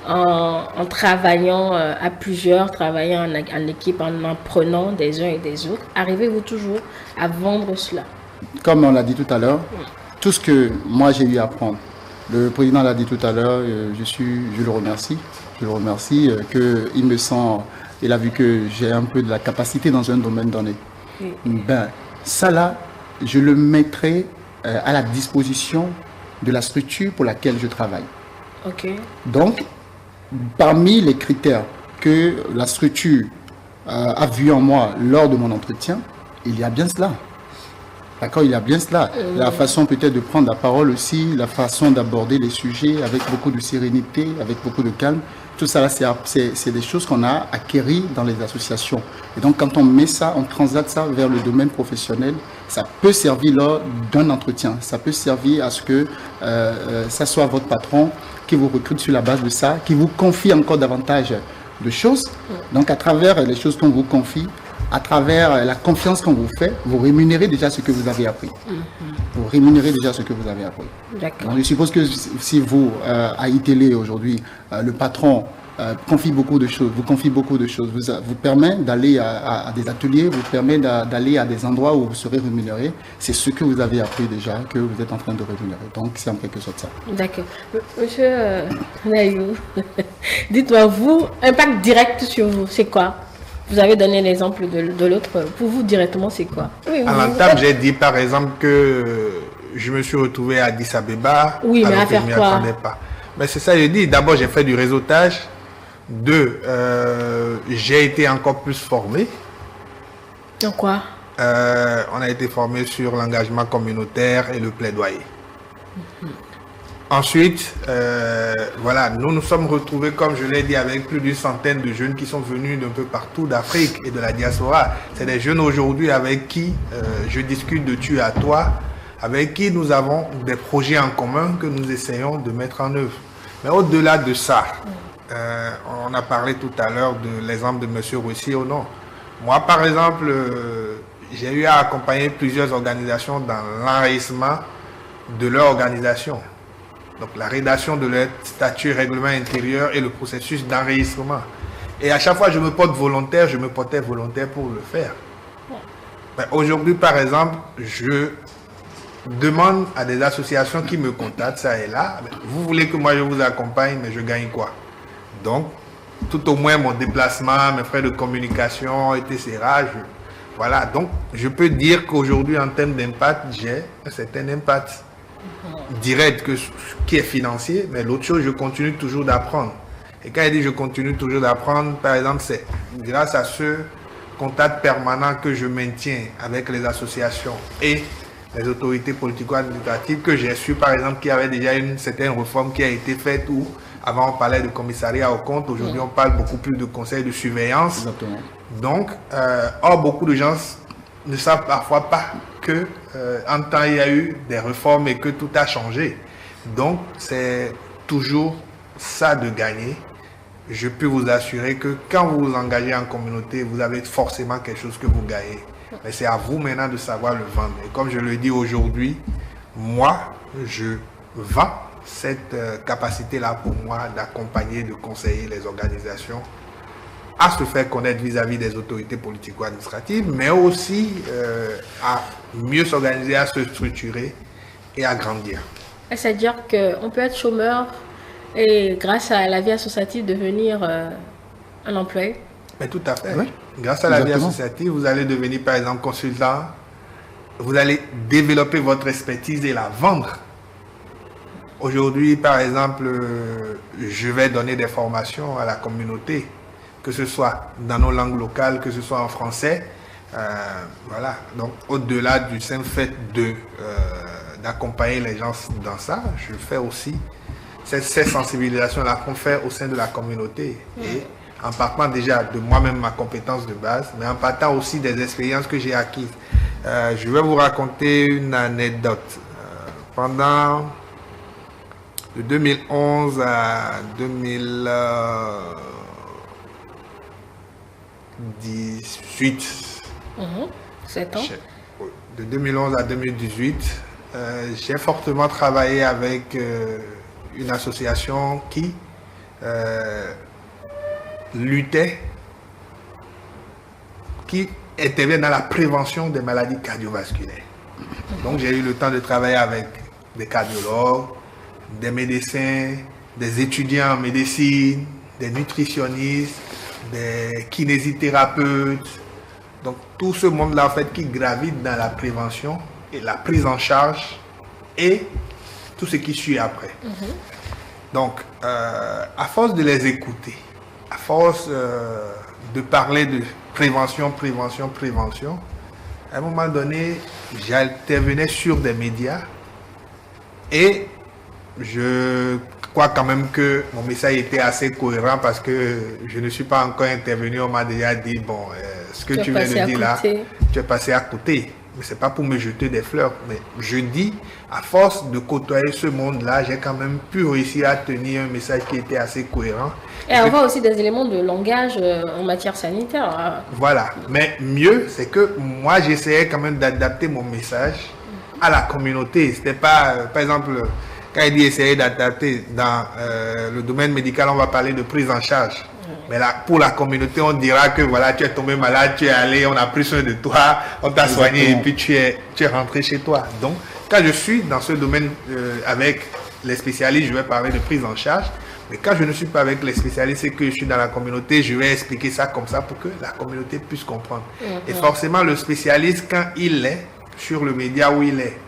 en travaillant à plusieurs, travaillant en équipe, en apprenant des uns et des autres? Arrivez-vous toujours à vendre cela? Comme on l'a dit tout à l'heure, tout ce que moi j'ai eu à apprendre, le président l'a dit tout à l'heure, je le remercie. Je le remercie qu'il me sent, il a vu que j'ai un peu de la capacité dans un domaine donné. Ben, ça là, je le mettrai à la disposition de la structure pour laquelle je travaille. Donc, parmi les critères que la structure a vu en moi lors de mon entretien, il y a bien cela. D'accord, il y a bien cela. La façon peut-être de prendre la parole aussi, la façon d'aborder les sujets avec beaucoup de sérénité, avec beaucoup de calme. Tout ça, là, c'est des choses qu'on a acquéries dans les associations. Et donc, quand on met ça, on translate ça vers le domaine professionnel, ça peut servir lors d'un entretien. Ça peut servir à ce que ça soit votre patron qui vous recrute sur la base de ça, qui vous confie encore davantage de choses. Donc, à travers les choses qu'on vous confie, à travers la confiance qu'on vous fait, vous rémunérez déjà ce que vous avez appris. Vous rémunérez déjà ce que vous avez appris. Donc, je suppose que si vous, à iTélé aujourd'hui, le patron confie beaucoup de choses, vous confie beaucoup de choses, vous permet d'aller à des ateliers, vous permet d'aller à des endroits où vous serez rémunéré. C'est ce que vous avez appris déjà, que vous êtes en train de rémunérer. Donc, c'est en quelque sorte ça. D'accord. Monsieur Nayou, dites-moi, vous, impact direct sur vous, c'est quoi? Vous avez donné l'exemple de l'autre. Pour vous, directement, c'est quoi? Oui, à l'entame, j'ai dit, par exemple, que je me suis retrouvé à Addis Abeba. Oui, mais à faire quoi? Pas. Mais c'est ça, je dis. D'abord, j'ai fait du réseautage. Deux, j'ai été encore plus formé. En quoi? On a été formé sur l'engagement communautaire et le plaidoyer. Ensuite, voilà, nous nous sommes retrouvés, comme je l'ai dit, avec plus d'une centaine de jeunes qui sont venus d'un peu partout d'Afrique et de la diaspora. C'est des jeunes aujourd'hui avec qui je discute de tu à toi, avec qui nous avons des projets en commun que nous essayons de mettre en œuvre. Mais au-delà de ça, on a parlé tout à l'heure de l'exemple de M. Russi ou non. Moi, par exemple, j'ai eu à accompagner plusieurs organisations dans l'enracinement de leur organisation. Donc, la rédaction de leur statut, règlement intérieur et le processus d'enregistrement. Et à chaque fois, je me portais volontaire pour le faire. Mais aujourd'hui, par exemple, je demande à des associations qui me contactent, ça et là, vous voulez que moi je vous accompagne, mais je gagne quoi? Donc, tout au moins mon déplacement, mes frais de communication, etc. Voilà, donc je peux dire qu'aujourd'hui, en termes d'impact, j'ai un certain impact direct qui est financier, mais l'autre chose, je continue toujours d'apprendre. Et quand il dit je continue toujours d'apprendre, par exemple, c'est grâce à ce contact permanent que je maintiens avec les associations et les autorités politico-administratives que j'ai su, par exemple, qu'il y avait déjà une certaine réforme qui a été faite où avant on parlait de commissariat aux comptes, aujourd'hui on parle beaucoup plus de conseils de surveillance. Exactement. Donc, beaucoup de gens ne savent parfois pas que en temps il y a eu des réformes et que tout a changé. Donc, c'est toujours ça de gagner. Je peux vous assurer que quand vous vous engagez en communauté, vous avez forcément quelque chose que vous gagnez. Mais c'est à vous maintenant de savoir le vendre. Et comme je le dis aujourd'hui, moi, je vends cette capacité-là pour moi d'accompagner, de conseiller les organisations à se faire connaître vis-à-vis des autorités politico-administratives, mais aussi à mieux s'organiser, à se structurer et à grandir. C'est-à-dire qu'on peut être chômeur et grâce à la vie associative devenir un employé? Mais tout à fait. Oui. Grâce à la vie associative, vous allez devenir par exemple consultant, vous allez développer votre expertise et la vendre. Aujourd'hui, par exemple, je vais donner des formations à la communauté, que ce soit dans nos langues locales, que ce soit en français. Voilà. Donc, au-delà du simple fait d'accompagner les gens dans ça, je fais aussi ces sensibilisations-là qu'on fait au sein de la communauté. Et en partant déjà de moi-même, ma compétence de base, mais en partant aussi des expériences que j'ai acquises. Je vais vous raconter une anecdote. Pendant de 2011 à 2018, 7 ans. De 2011 à 2018, j'ai fortement travaillé avec une association qui luttait, qui intervient dans la prévention des maladies cardiovasculaires. Donc j'ai eu le temps de travailler avec des cardiologues, des médecins, des étudiants en médecine, des nutritionnistes, des kinésithérapeutes. Donc tout ce monde-là en fait qui gravite dans la prévention et la prise en charge et tout ce qui suit après. Donc à force de les écouter, à force de parler de prévention, à un moment donné, j'intervenais sur des médias et je crois quand même que mon message était assez cohérent parce que je ne suis pas encore intervenu. On m'a déjà dit, bon, ce que tu viens de dire là, tu es passé à côté. Mais ce n'est pas pour me jeter des fleurs. Mais je dis, à force de côtoyer ce monde-là, j'ai quand même pu réussir à tenir un message qui était assez cohérent. Et avoir aussi des éléments de langage en matière sanitaire. Voilà. Mais mieux, c'est que moi, j'essayais quand même d'adapter mon message à la communauté. C'était pas, par exemple, Quand il dit essayer d'adapter dans le domaine médical, on va parler de prise en charge. Mais là, pour la communauté, on dira que voilà, tu es tombé malade, tu es allé, on a pris soin de toi, on t'a soigné et puis tu es rentré chez toi. Donc, quand je suis dans ce domaine avec les spécialistes, je vais parler de prise en charge. Mais quand je ne suis pas avec les spécialistes et que je suis dans la communauté, je vais expliquer ça comme ça pour que la communauté puisse comprendre. Et forcément, le spécialiste, quand il est sur le média où il est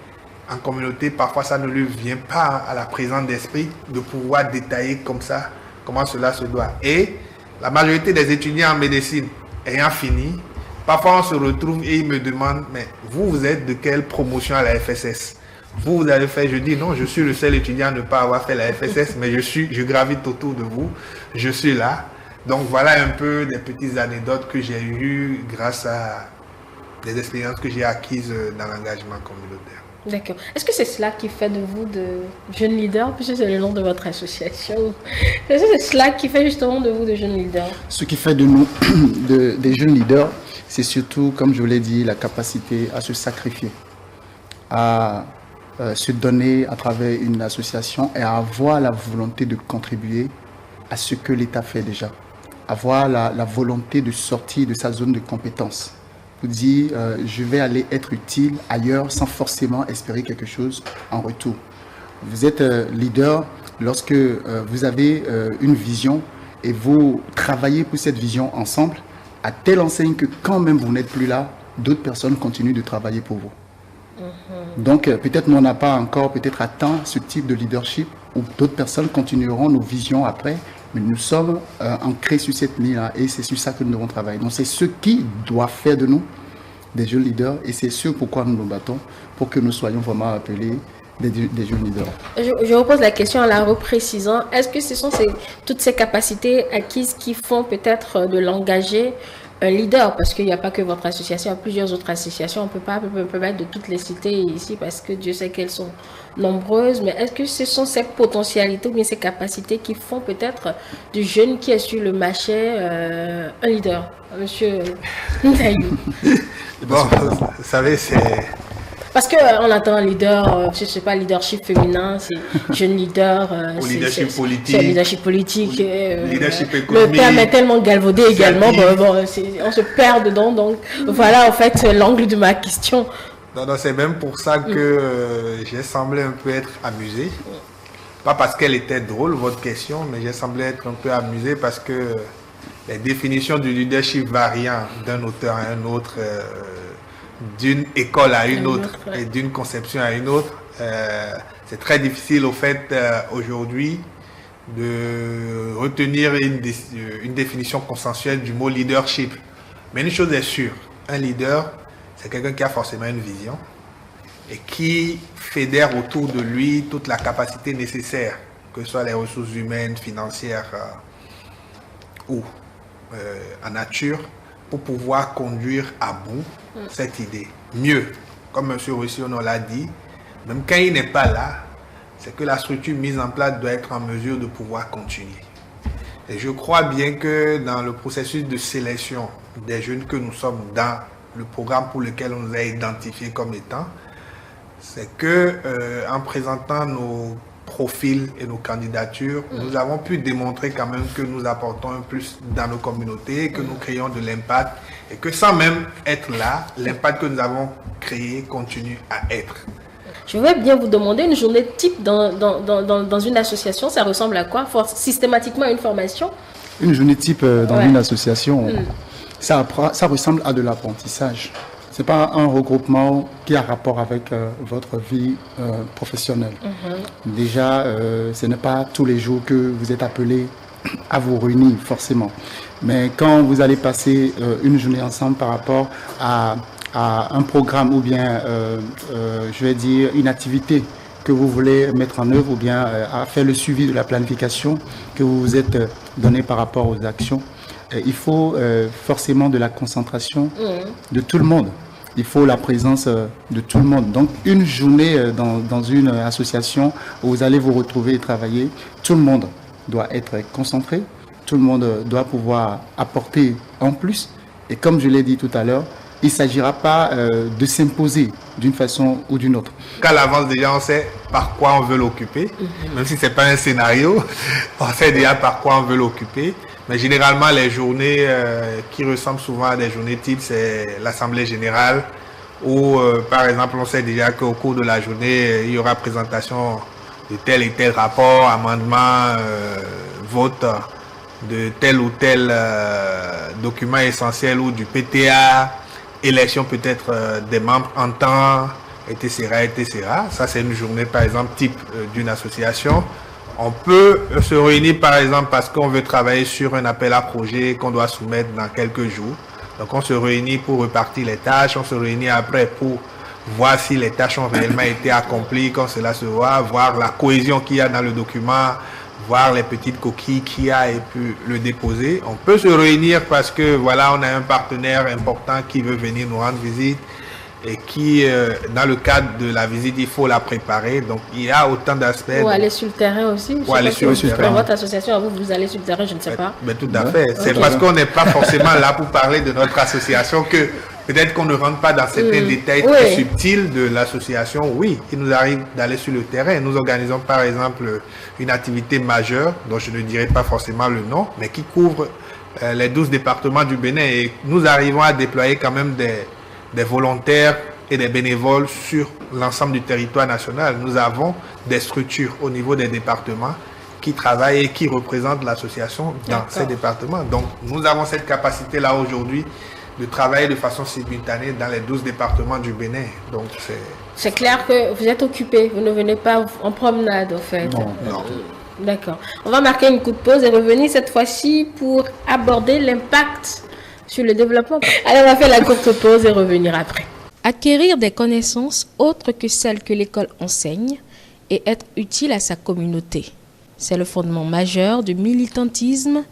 en communauté, parfois ça ne lui vient pas à la présence d'esprit de pouvoir détailler comme ça comment cela se doit. Et la majorité des étudiants en médecine ayant fini, parfois on se retrouve et ils me demandent, mais vous êtes de quelle promotion à la FSS? Vous avez fait, je dis non, je suis le seul étudiant à ne pas avoir fait la FSS, mais je gravite autour de vous, je suis là. Donc voilà un peu des petites anecdotes que j'ai eues grâce à des expériences que j'ai acquises dans l'engagement communautaire. D'accord. Est-ce que c'est cela qui fait de vous de jeunes leaders, puisque c'est le nom de votre association? Est-ce que c'est cela qui fait justement de vous de jeunes leaders? Ce qui fait de nous des jeunes leaders, c'est surtout, comme je vous l'ai dit, la capacité à se sacrifier, à se donner à travers une association et à avoir la volonté de contribuer à ce que l'État fait déjà. Avoir la volonté de sortir de sa zone de compétence. Vous dire, je vais aller être utile ailleurs sans forcément espérer quelque chose en retour. Vous êtes leader lorsque vous avez une vision et vous travaillez pour cette vision ensemble, à telle enseigne que quand même vous n'êtes plus là, d'autres personnes continuent de travailler pour vous. Donc peut-être nous on n'a pas encore peut-être atteint ce type de leadership où d'autres personnes continueront nos visions après, mais nous sommes ancrés sur cette ligne-là et c'est sur ça que nous devons travailler. Donc c'est ce qui doit faire de nous des jeunes leaders et c'est ce pourquoi nous nous battons pour que nous soyons vraiment appelés des jeunes leaders. Je repose la question en la reprécisant. Est-ce que ce sont toutes ces capacités acquises qui font peut-être de l'engager un leader, parce qu'il n'y a pas que votre association, il y a plusieurs autres associations, on ne peut pas permettre de toutes les citer ici parce que Dieu sait qu'elles sont nombreuses, mais est-ce que ce sont ces potentialités ou bien ces capacités qui font peut-être du jeune qui est sur le marché un leader, monsieur Ndayou? Bon, vous savez, c'est... Parce qu'on attend un leader, je ne sais pas, leadership féminin, c'est jeune leader, ou leadership politique. C'est leadership politique. Leadership économique. Le terme est tellement galvaudé également, on se perd dedans. Donc voilà en fait l'angle de ma question. Non, c'est même pour ça que j'ai semblé un peu être amusé. Pas parce qu'elle était drôle, votre question, mais j'ai semblé être un peu amusé parce que les définitions du leadership varient d'un auteur à un autre. D'une école à une autre et d'une conception à une autre. C'est très difficile au fait aujourd'hui de retenir une définition consensuelle du mot leadership. Mais une chose est sûre, un leader, c'est quelqu'un qui a forcément une vision et qui fédère autour de lui toute la capacité nécessaire, que ce soit les ressources humaines, financières ou en nature, pour pouvoir conduire à bout cette idée. Mieux, comme M. Russiono l'a dit, même quand il n'est pas là, c'est que la structure mise en place doit être en mesure de pouvoir continuer. Et je crois bien que dans le processus de sélection des jeunes que nous sommes dans le programme pour lequel on nous a identifiés comme étant, c'est que en présentant nos profils et nos candidatures, nous avons pu démontrer quand même que nous apportons un plus dans nos communautés, que nous créons de l'impact et que sans même être là, l'impact que nous avons créé continue à être. Je voudrais bien vous demander une journée type dans une association, ça ressemble à quoi? Systématiquement à une formation? Une journée type dans une association, ça ressemble à de l'apprentissage. Ce n'est pas un regroupement qui a rapport avec votre vie professionnelle. Déjà, ce n'est pas tous les jours que vous êtes appelés à vous réunir, forcément. Mais quand vous allez passer une journée ensemble par rapport à un programme ou bien, je vais dire, une activité que vous voulez mettre en œuvre ou bien à faire le suivi de la planification que vous vous êtes donné par rapport aux actions, il faut forcément de la concentration de tout le monde. Il faut la présence de tout le monde. Donc, une journée dans une association où vous allez vous retrouver et travailler, tout le monde doit être concentré, tout le monde doit pouvoir apporter en plus. Et comme je l'ai dit tout à l'heure, il ne s'agira pas de s'imposer d'une façon ou d'une autre. Qu'à l'avance, déjà, on sait par quoi on veut l'occuper. Même si ce n'est pas un scénario, on sait déjà par quoi on veut l'occuper. Mais généralement, les journées qui ressemblent souvent à des journées types, c'est l'Assemblée générale, où, par exemple, on sait déjà qu'au cours de la journée, il y aura présentation de tel et tel rapport, amendement, vote de tel ou tel document essentiel ou du PTA, élection peut-être des membres en temps, etc., etc. Ça, c'est une journée, par exemple, type d'une association. On peut se réunir, par exemple, parce qu'on veut travailler sur un appel à projet qu'on doit soumettre dans quelques jours. Donc, on se réunit pour repartir les tâches. On se réunit après pour voir si les tâches ont réellement été accomplies, quand cela se voit, voir la cohésion qu'il y a dans le document, voir les petites coquilles qu'il y a et puis le déposer. On peut se réunir parce que, voilà, on a un partenaire important qui veut venir nous rendre visite et qui, dans le cadre de la visite, il faut la préparer. Donc, il y a autant d'aspects. Ou aller sur le terrain aussi. Ou aller sur le terrain. Dans votre association, vous allez sur le terrain, je ne sais pas. Mais tout à fait. C'est parce qu'on n'est pas forcément là pour parler de notre association que peut-être qu'on ne rentre pas dans certains détails très subtils de l'association. Oui, il nous arrive d'aller sur le terrain. Nous organisons par exemple une activité majeure, dont je ne dirai pas forcément le nom, mais qui couvre les 12 départements du Bénin. Et nous arrivons à déployer quand même des volontaires et des bénévoles sur l'ensemble du territoire national. Nous avons des structures au niveau des départements qui travaillent et qui représentent l'association dans ces départements. Donc, nous avons cette capacité-là aujourd'hui de travailler de façon simultanée dans les 12 départements du Bénin. Donc, c'est clair que vous êtes occupé, vous ne venez pas en promenade, en fait. Non. D'accord. On va marquer une coup de pause et revenir cette fois-ci pour aborder l'impact sur le développement. Allez, on va faire la courte pause et revenir après. Acquérir des connaissances autres que celles que l'école enseigne et être utile à sa communauté. C'est le fondement majeur du militantisme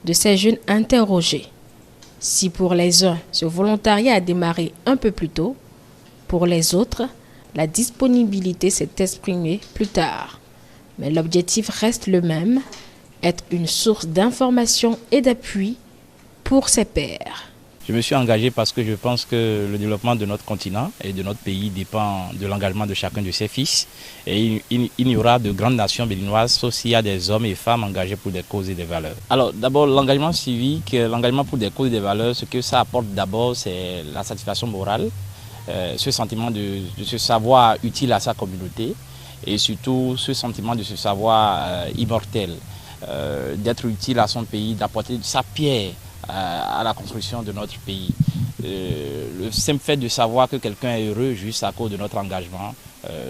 de ces jeunes interrogés. Si pour les uns, ce volontariat a démarré un peu plus tôt, pour les autres, la disponibilité s'est exprimée plus tard. Mais l'objectif reste le même, être une source d'information et d'appui pour ses pairs. Je me suis engagé parce que je pense que le développement de notre continent et de notre pays dépend de l'engagement de chacun de ses fils. Et il n'y aura de grandes nations béninoises sauf s'il y a des hommes et femmes engagés pour des causes et des valeurs. Alors d'abord, l'engagement civique, l'engagement pour des causes et des valeurs, ce que ça apporte d'abord, c'est la satisfaction morale, ce sentiment de se savoir utile à sa communauté et surtout ce sentiment de se savoir immortel, d'être utile à son pays, d'apporter sa pierre à la construction de notre pays. Le simple fait de savoir que quelqu'un est heureux juste à cause de notre engagement,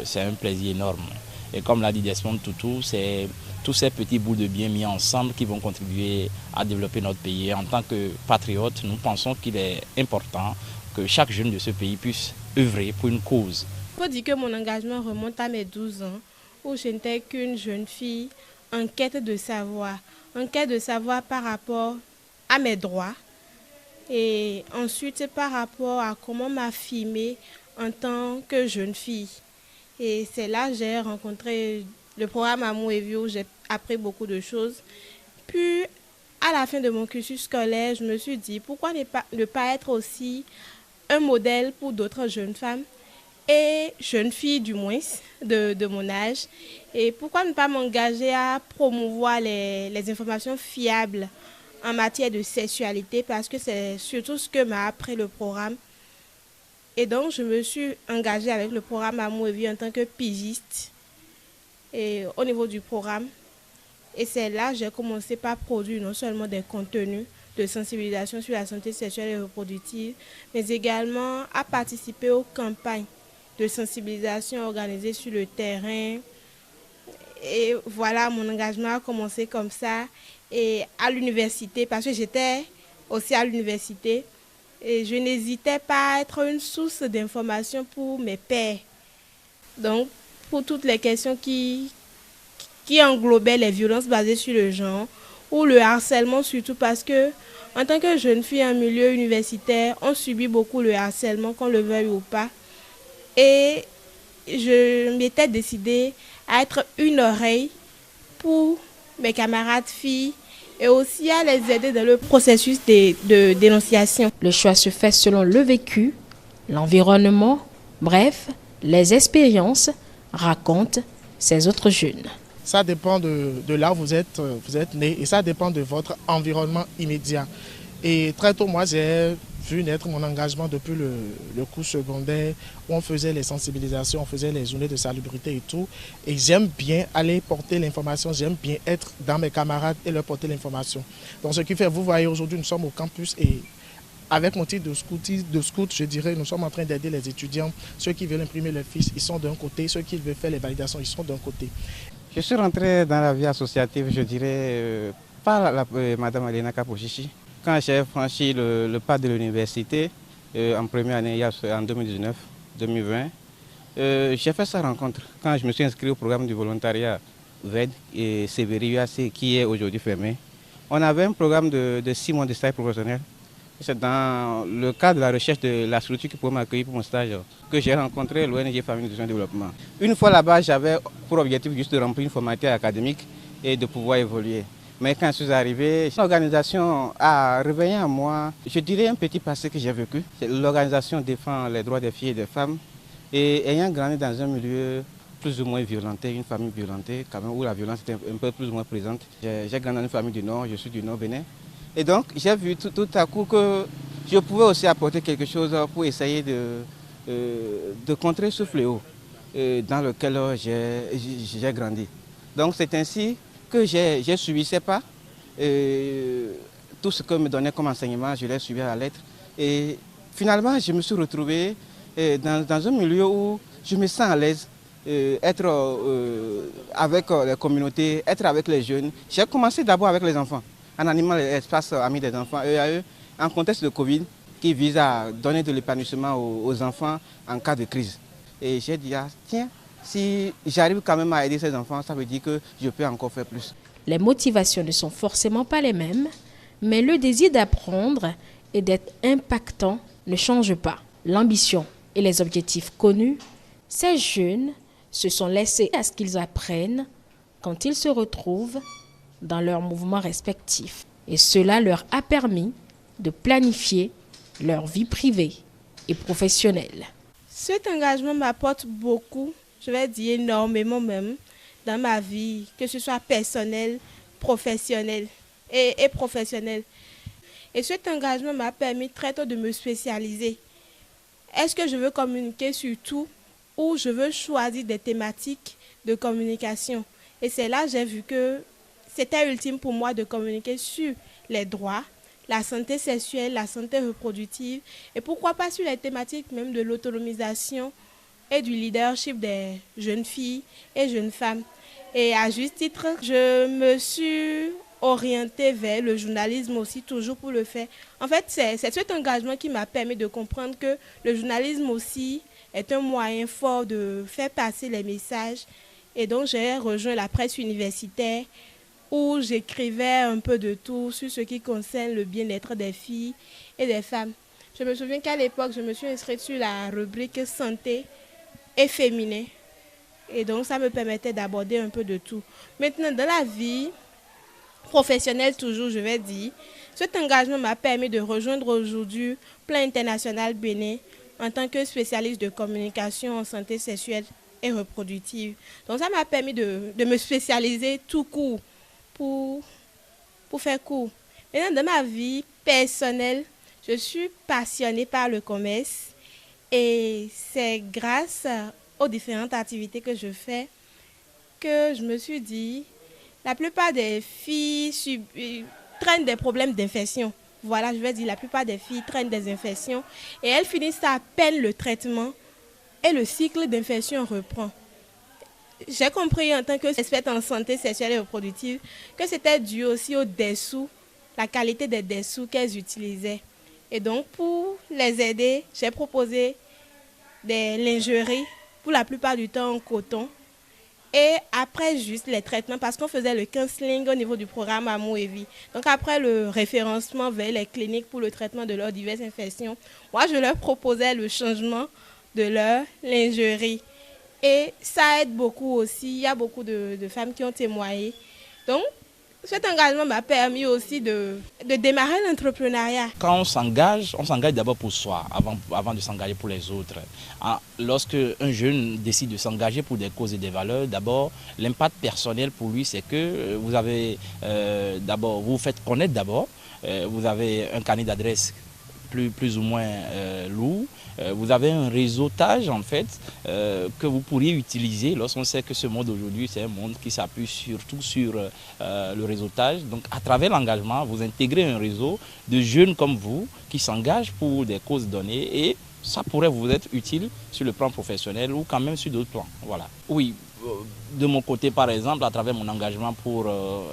c'est un plaisir énorme. Et comme l'a dit Desmond Tutu, c'est tous ces petits bouts de bien mis ensemble qui vont contribuer à développer notre pays. Et en tant que patriotes, nous pensons qu'il est important que chaque jeune de ce pays puisse œuvrer pour une cause. Il faut dire que mon engagement remonte à mes 12 ans, où je n'étais qu'une jeune fille en quête de savoir par rapport à mes droits et ensuite par rapport à comment m'affirmer en tant que jeune fille. Et c'est là que j'ai rencontré le programme Amour et Vie où j'ai appris beaucoup de choses. Puis à la fin de mon cursus scolaire, je me suis dit pourquoi ne pas être aussi un modèle pour d'autres jeunes femmes et jeunes filles du moins de mon âge. Et pourquoi ne pas m'engager à promouvoir les informations fiables en matière de sexualité, parce que c'est surtout ce que m'a appris le programme. Et donc, je me suis engagée avec le programme Amour et Vie en tant que pigiste et au niveau du programme. Et c'est là que j'ai commencé par produire non seulement des contenus de sensibilisation sur la santé sexuelle et reproductive, mais également à participer aux campagnes de sensibilisation organisées sur le terrain. Et voilà, mon engagement a commencé comme ça. Et à l'université, parce que j'étais aussi à l'université, et je n'hésitais pas à être une source d'information pour mes pairs. Donc, pour toutes les questions qui englobaient les violences basées sur le genre, ou le harcèlement surtout, parce que en tant que jeune fille en milieu universitaire, on subit beaucoup le harcèlement, qu'on le veuille ou pas. Et je m'étais décidée à être une oreille pour mes camarades filles et aussi à les aider dans le processus de dénonciation. Le choix se fait selon le vécu, l'environnement, bref, les expériences, racontent ces autres jeunes. Ça dépend de là où vous êtes né et ça dépend de votre environnement immédiat. Et très tôt, moi, j'ai vu naître mon engagement depuis le cours secondaire où on faisait les sensibilisations, on faisait les journées de salubrité et tout. Et j'aime bien aller porter l'information, j'aime bien être dans mes camarades et leur porter l'information. Donc ce qui fait, vous voyez, aujourd'hui, nous sommes au campus et avec mon titre de scout, je dirais, nous sommes en train d'aider les étudiants. Ceux qui veulent imprimer leurs fiches, ils sont d'un côté. Ceux qui veulent faire les validations, ils sont d'un côté. Je suis rentré dans la vie associative, je dirais, par Madame Elena Kapochichi. Quand j'ai franchi le pas de l'université, en première année, en 2019-2020, j'ai fait sa rencontre. Quand je me suis inscrit au programme du volontariat VED et CVRI UAC, qui est aujourd'hui fermé, on avait un programme de 6 mois de stage professionnel. C'est dans le cadre de la recherche de la structure qui pouvait m'accueillir pour mon stage que j'ai rencontré l'ONG Famille de Développement. Une fois là-bas, j'avais pour objectif juste de remplir une formalité académique et de pouvoir évoluer. Mais quand je suis arrivé, l'organisation a réveillé en moi, je dirais, un petit passé que j'ai vécu. L'organisation défend les droits des filles et des femmes. Et ayant grandi dans un milieu plus ou moins violenté, une famille violentée, quand même, où la violence était un peu plus ou moins présente. J'ai grandi dans une famille du Nord, je suis du Nord Bénin. Et donc, j'ai vu tout à coup que je pouvais aussi apporter quelque chose pour essayer de contrer ce fléau dans lequel j'ai grandi. Donc, c'est ainsi que j'ai suivi ces pas. Tout ce que me donnait comme enseignement, je l'ai suivi à la lettre. Et finalement, je me suis retrouvé dans un milieu où je me sens à l'aise. Être avec les communautés, être avec les jeunes. J'ai commencé d'abord avec les enfants, en animant l'espace amis des enfants, EAE, en contexte de Covid, qui vise à donner de l'épanouissement aux enfants en cas de crise. Et j'ai dit, tiens, si j'arrive quand même à aider ces enfants, ça veut dire que je peux encore faire plus. Les motivations ne sont forcément pas les mêmes, mais le désir d'apprendre et d'être impactant ne change pas. L'ambition et les objectifs connus, ces jeunes se sont laissés à ce qu'ils apprennent quand ils se retrouvent dans leurs mouvements respectifs. Et cela leur a permis de planifier leur vie privée et professionnelle. Cet engagement m'apporte beaucoup, je vais dire énormément même, dans ma vie, que ce soit personnelle, professionnelle et professionnelle. Et cet engagement m'a permis très tôt de me spécialiser. Est-ce que je veux communiquer sur tout ou je veux choisir des thématiques de communication? Et c'est là que j'ai vu que c'était ultime pour moi de communiquer sur les droits, la santé sexuelle, la santé reproductive et pourquoi pas sur les thématiques même de l'autonomisation et du leadership des jeunes filles et jeunes femmes. Et à juste titre, je me suis orientée vers le journalisme aussi, toujours pour le faire. En fait, c'est cet engagement qui m'a permis de comprendre que le journalisme aussi est un moyen fort de faire passer les messages. Et donc, j'ai rejoint la presse universitaire où j'écrivais un peu de tout sur ce qui concerne le bien-être des filles et des femmes. Je me souviens qu'à l'époque, je me suis inscrite sur la rubrique santé et féminin. Et donc, ça me permettait d'aborder un peu de tout. Maintenant, dans la vie professionnelle, toujours, je vais dire, cet engagement m'a permis de rejoindre aujourd'hui Plan International Bénin en tant que spécialiste de communication en santé sexuelle et reproductive. Donc, ça m'a permis de me spécialiser tout court pour faire court. Maintenant, dans ma vie personnelle, je suis passionnée par le commerce et c'est grâce aux différentes activités que je fais que je me suis dit, la plupart des filles traînent des problèmes d'infection. Voilà, je vais dire, la plupart des filles traînent des infections et elles finissent à peine le traitement et le cycle d'infection reprend. J'ai compris en tant qu'experte en santé sexuelle et reproductive que c'était dû aussi aux dessous, la qualité des dessous qu'elles utilisaient. Et donc, pour les aider, j'ai proposé des lingeries, pour la plupart du temps en coton. Et après juste les traitements, parce qu'on faisait le counseling au niveau du programme Amour et Vie. Donc après le référencement vers les cliniques pour le traitement de leurs diverses infections, moi je leur proposais le changement de leur lingerie. Et ça aide beaucoup aussi, il y a beaucoup de femmes qui ont témoigné. Donc Cet engagement m'a permis aussi de démarrer l'entrepreneuriat. Quand on s'engage d'abord pour soi, avant de s'engager pour les autres. Lorsque un jeune décide de s'engager pour des causes et des valeurs, d'abord, l'impact personnel pour lui, c'est que vous avez d'abord, vous faites connaître d'abord, vous avez un carnet d'adresses plus ou moins lourd. Vous avez un réseautage en fait que vous pourriez utiliser lorsqu'on sait que ce monde aujourd'hui c'est un monde qui s'appuie surtout sur le réseautage. Donc à travers l'engagement, vous intégrez un réseau de jeunes comme vous qui s'engagent pour des causes données et ça pourrait vous être utile sur le plan professionnel ou quand même sur d'autres plans. Voilà. Oui, de mon côté par exemple, à travers mon engagement pour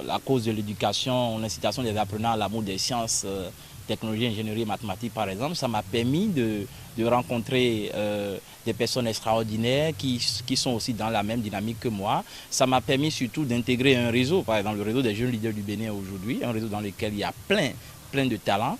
la cause de l'éducation, l'incitation des apprenants à l'amour des sciences, technologie, ingénierie et mathématiques par exemple, ça m'a permis de rencontrer des personnes extraordinaires qui sont aussi dans la même dynamique que moi. Ça m'a permis surtout d'intégrer un réseau, par exemple le réseau des jeunes leaders du Bénin aujourd'hui, un réseau dans lequel il y a plein de talents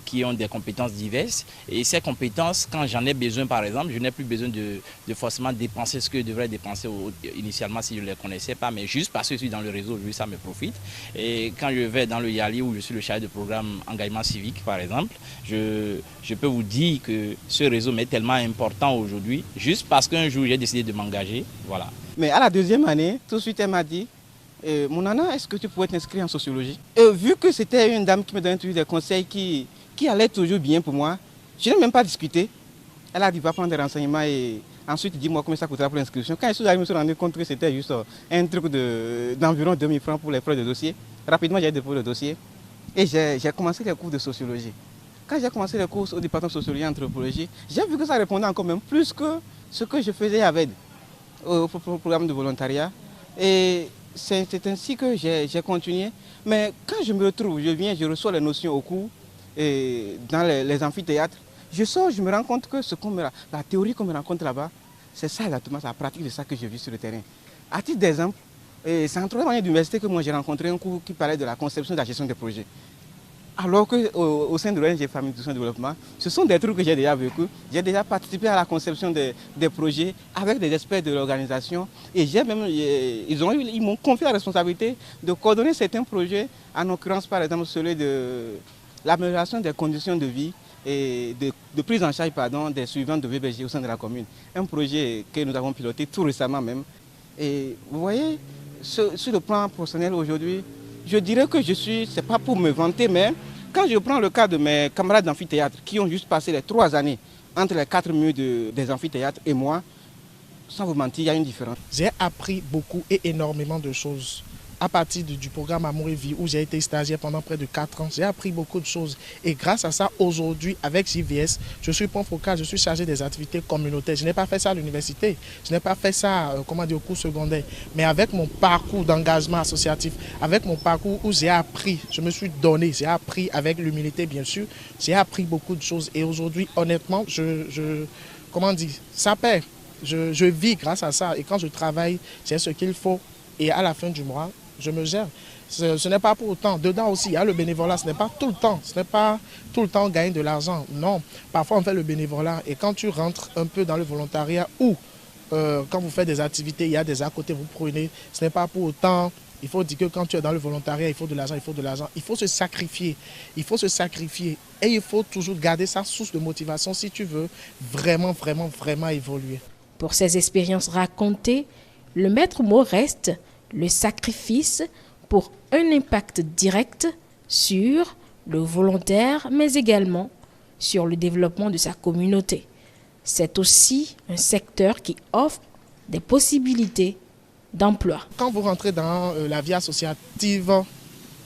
qui ont des compétences diverses. Et ces compétences, quand j'en ai besoin par exemple, je n'ai plus besoin de forcément dépenser ce que je devrais dépenser initialement si je ne les connaissais pas, mais juste parce que je suis dans le réseau, aujourd'hui ça me profite. Et quand je vais dans le Yali où je suis le chargé de programme engagement civique par exemple, je peux vous dire que ce réseau m'est tellement important aujourd'hui, juste parce qu'un jour j'ai décidé de m'engager. Voilà. Mais à la deuxième année, tout de suite elle m'a dit, mon Nana, est-ce que tu pourrais t'inscrire en sociologie? Vu que c'était une dame qui me donnait toujours des conseils qui allaient toujours bien pour moi, je n'ai même pas discuté. Elle a dit, va prendre des renseignements et ensuite dis-moi combien ça coûtera pour l'inscription. Quand je suis arrivé, je me suis rendu compte que c'était juste un truc d'environ 2000 francs pour les frais de dossier. Rapidement, j'ai déposé le dossier et j'ai commencé les cours de sociologie. Quand j'ai commencé les cours au département de sociologie et anthropologie, j'ai vu que ça répondait encore même plus que ce que je faisais avec au programme de volontariat. Et c'est ainsi que j'ai continué. Mais quand je me retrouve, je reçois les notions au cours, et dans les amphithéâtres, je sors, je me rends compte que la théorie qu'on me rencontre là-bas, c'est ça exactement, c'est la pratique de ça que je vis sur le terrain. À titre d'exemple, c'est en troisième année d'université que moi j'ai rencontré un cours qui parlait de la conception et de la gestion des projets. Alors qu'au sein de l'ONG Famille Industrielle Développement, ce sont des trucs que j'ai déjà vécu. J'ai déjà participé à la conception des projets avec des experts de l'organisation. Et ils m'ont confié la responsabilité de coordonner certains projets, en l'occurrence par exemple celui de l'amélioration des conditions de vie et de prise en charge des survivants de VBG au sein de la commune. Un projet que nous avons piloté tout récemment même. Et vous voyez, sur le plan professionnel aujourd'hui, je dirais que c'est pas pour me vanter, mais quand je prends le cas de mes camarades d'amphithéâtre qui ont juste passé les 3 années entre les 4 murs des amphithéâtres et moi, sans vous mentir, il y a une différence. J'ai appris beaucoup et énormément de choses. À partir du programme Amour et Vie où j'ai été stagiaire pendant près de 4 ans, j'ai appris beaucoup de choses. Et grâce à ça, aujourd'hui, avec JVS, je suis point focal, je suis chargé des activités communautaires. Je n'ai pas fait ça à l'université, je n'ai pas fait ça au cours secondaire. Mais avec mon parcours d'engagement associatif, avec mon parcours où j'ai appris, je me suis donné, j'ai appris avec l'humilité bien sûr, j'ai appris beaucoup de choses. Et aujourd'hui, honnêtement, ça paie. Je vis grâce à ça. Et quand je travaille, j'ai ce qu'il faut. Et à la fin du mois, je me gère. Ce n'est pas pour autant. Dedans aussi, il y a le bénévolat. Ce n'est pas tout le temps. Ce n'est pas tout le temps gagner de l'argent. Non. Parfois, on fait le bénévolat. Et quand tu rentres un peu dans le volontariat ou quand vous faites des activités, il y a des à côté, vous prenez. Ce n'est pas pour autant. Il faut dire que quand tu es dans le volontariat, il faut de l'argent, il faut de l'argent. Il faut se sacrifier. Il faut se sacrifier. Et il faut toujours garder sa source de motivation si tu veux vraiment, vraiment, vraiment évoluer. Pour ces expériences racontées, le maître mot reste le sacrifice pour un impact direct sur le volontaire, mais également sur le développement de sa communauté. C'est aussi un secteur qui offre des possibilités d'emploi. Quand vous rentrez dans la vie associative,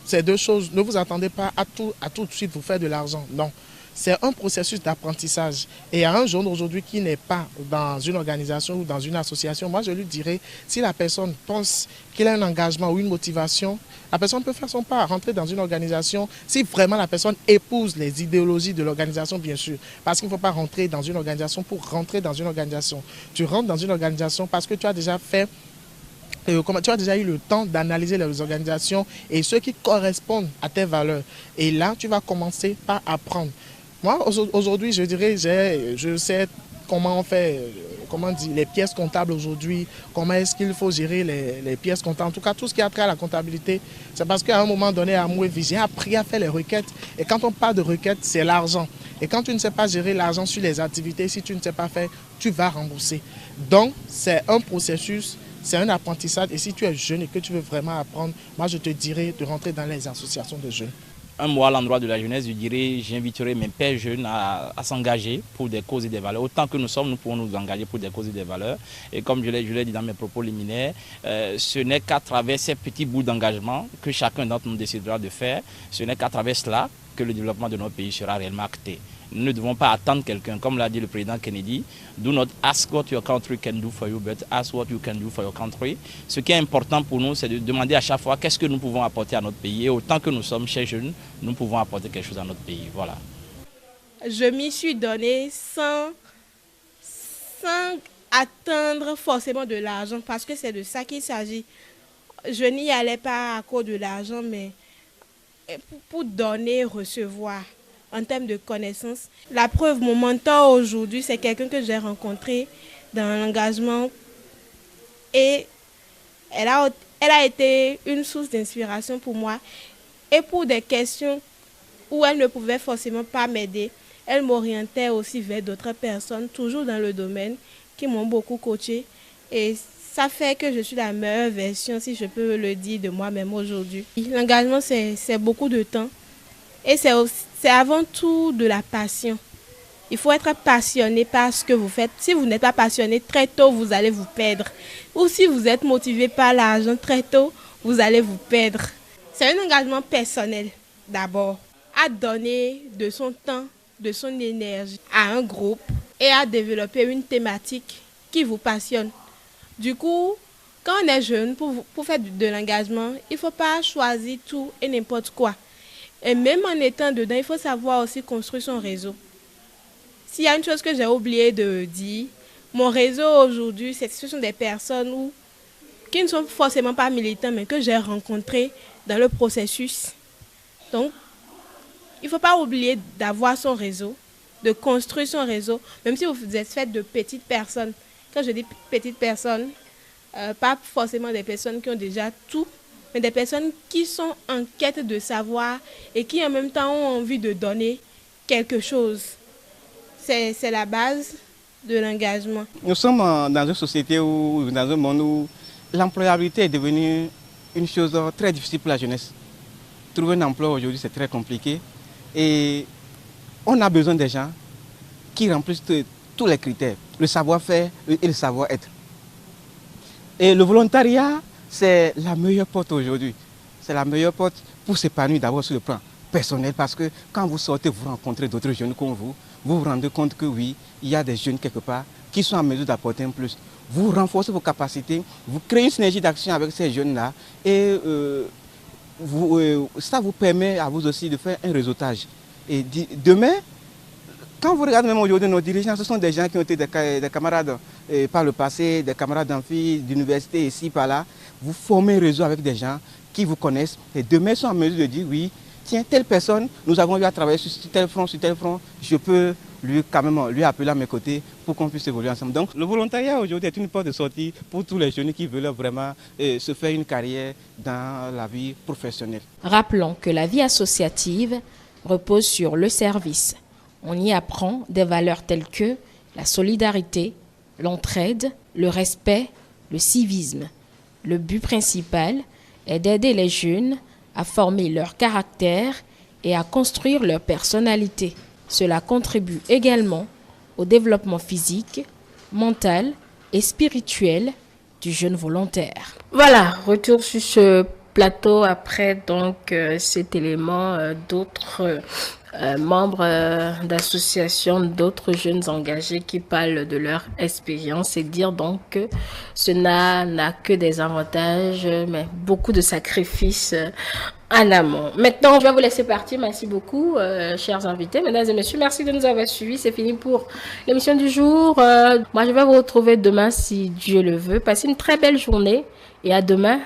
ces deux choses, ne vous attendez pas à tout de suite vous faire de l'argent. Non. C'est un processus d'apprentissage. Et à un jeune aujourd'hui qui n'est pas dans une organisation ou dans une association, moi je lui dirais, si la personne pense qu'il a un engagement ou une motivation, la personne peut faire son pas, rentrer dans une organisation, si vraiment la personne épouse les idéologies de l'organisation, bien sûr. Parce qu'il ne faut pas rentrer dans une organisation pour rentrer dans une organisation. Tu rentres dans une organisation parce que tu as déjà fait tu as déjà eu le temps d'analyser les organisations et ceux qui correspondent à tes valeurs. Et là, tu vas commencer par apprendre. Moi, aujourd'hui, je dirais, je sais comment comment dire, les pièces comptables aujourd'hui, comment est-ce qu'il faut gérer les pièces comptables, en tout cas tout ce qui a trait à la comptabilité. C'est parce qu'à un moment donné, j'ai appris à faire les requêtes. Et quand on parle de requêtes, c'est l'argent. Et quand tu ne sais pas gérer l'argent sur les activités, si tu ne sais pas faire, tu vas rembourser. Donc, c'est un processus, c'est un apprentissage. Et si tu es jeune et que tu veux vraiment apprendre, moi, je te dirais de rentrer dans les associations de jeunes. Un mot à l'endroit de la jeunesse, je dirais, j'inviterai mes pères jeunes à s'engager pour des causes et des valeurs. Autant que nous sommes, nous pouvons nous engager pour des causes et des valeurs. Et comme je l'ai dit dans mes propos liminaires, ce n'est qu'à travers ces petits bouts d'engagement que chacun d'entre nous décidera de faire. Ce n'est qu'à travers cela que le développement de notre pays sera réellement acté. Nous ne devons pas attendre quelqu'un, comme l'a dit le président Kennedy. Do not ask what your country can do for you, but ask what you can do for your country. Ce qui est important pour nous, c'est de demander à chaque fois qu'est-ce que nous pouvons apporter à notre pays. Et autant que nous sommes chez jeunes, nous pouvons apporter quelque chose à notre pays. Voilà. Je m'y suis donné sans attendre forcément de l'argent, parce que c'est de ça qu'il s'agit. Je n'y allais pas à cause de l'argent, mais pour donner, recevoir. En termes de connaissances. La preuve, mon mentor aujourd'hui, c'est quelqu'un que j'ai rencontré dans l'engagement et elle a été une source d'inspiration pour moi. Et pour des questions où elle ne pouvait forcément pas m'aider, elle m'orientait aussi vers d'autres personnes, toujours dans le domaine, qui m'ont beaucoup coachée. Et ça fait que je suis la meilleure version, si je peux le dire, de moi-même aujourd'hui. L'engagement, c'est beaucoup de temps. Et c'est avant tout de la passion. Il faut être passionné par ce que vous faites. Si vous n'êtes pas passionné, très tôt, vous allez vous perdre. Ou si vous êtes motivé par l'argent, très tôt, vous allez vous perdre. C'est un engagement personnel, d'abord, à donner de son temps, de son énergie à un groupe et à développer une thématique qui vous passionne. Du coup, quand on est jeune, pour faire de l'engagement, il ne faut pas choisir tout et n'importe quoi. Et même en étant dedans, il faut savoir aussi construire son réseau. S'il y a une chose que j'ai oublié de dire, mon réseau aujourd'hui, ce sont des personnes qui ne sont forcément pas militants, mais que j'ai rencontrées dans le processus. Donc, il ne faut pas oublier d'avoir son réseau, de construire son réseau, même si vous êtes fait de petites personnes. Quand je dis petites personnes, pas forcément des personnes qui ont déjà tout, mais des personnes qui sont en quête de savoir et qui en même temps ont envie de donner quelque chose. C'est la base de l'engagement. Nous sommes dans une société ou dans un monde où l'employabilité est devenue une chose très difficile pour la jeunesse. Trouver un emploi aujourd'hui, c'est très compliqué. Et on a besoin des gens qui remplissent tous les critères, le savoir-faire et le savoir-être. Et le volontariat, c'est la meilleure porte aujourd'hui. C'est la meilleure porte pour s'épanouir d'abord sur le plan personnel, parce que quand vous sortez, vous rencontrez d'autres jeunes comme vous vous rendez compte que oui, il y a des jeunes quelque part qui sont en mesure d'apporter un plus. Vous renforcez vos capacités, vous créez une synergie d'action avec ces jeunes-là et ça vous permet à vous aussi de faire un réseautage. Et demain, quand vous regardez même aujourd'hui nos dirigeants, ce sont des gens qui ont été des camarades par le passé, des camarades d'amphi, d'université, ici, par là. Vous formez un réseau avec des gens qui vous connaissent et demain sont en mesure de dire oui, tiens, telle personne, nous avons eu à travailler sur tel front, je peux quand même lui appeler à mes côtés pour qu'on puisse évoluer ensemble. Donc le volontariat aujourd'hui est une porte de sortie pour tous les jeunes qui veulent vraiment se faire une carrière dans la vie professionnelle. Rappelons que la vie associative repose sur le service. On y apprend des valeurs telles que la solidarité, l'entraide, le respect, le civisme. Le but principal est d'aider les jeunes à former leur caractère et à construire leur personnalité. Cela contribue également au développement physique, mental et spirituel du jeune volontaire. Voilà, retour sur ce plateau après donc cet élément d'autres membres d'associations, d'autres jeunes engagés qui parlent de leur expérience et dire donc que ce n'a que des avantages, mais beaucoup de sacrifices en amont. Maintenant, je vais vous laisser partir. Merci beaucoup, chers invités. Mesdames et messieurs, merci de nous avoir suivis. C'est fini pour l'émission du jour. Moi, je vais vous retrouver demain si Dieu le veut. Passez une très belle journée et à demain.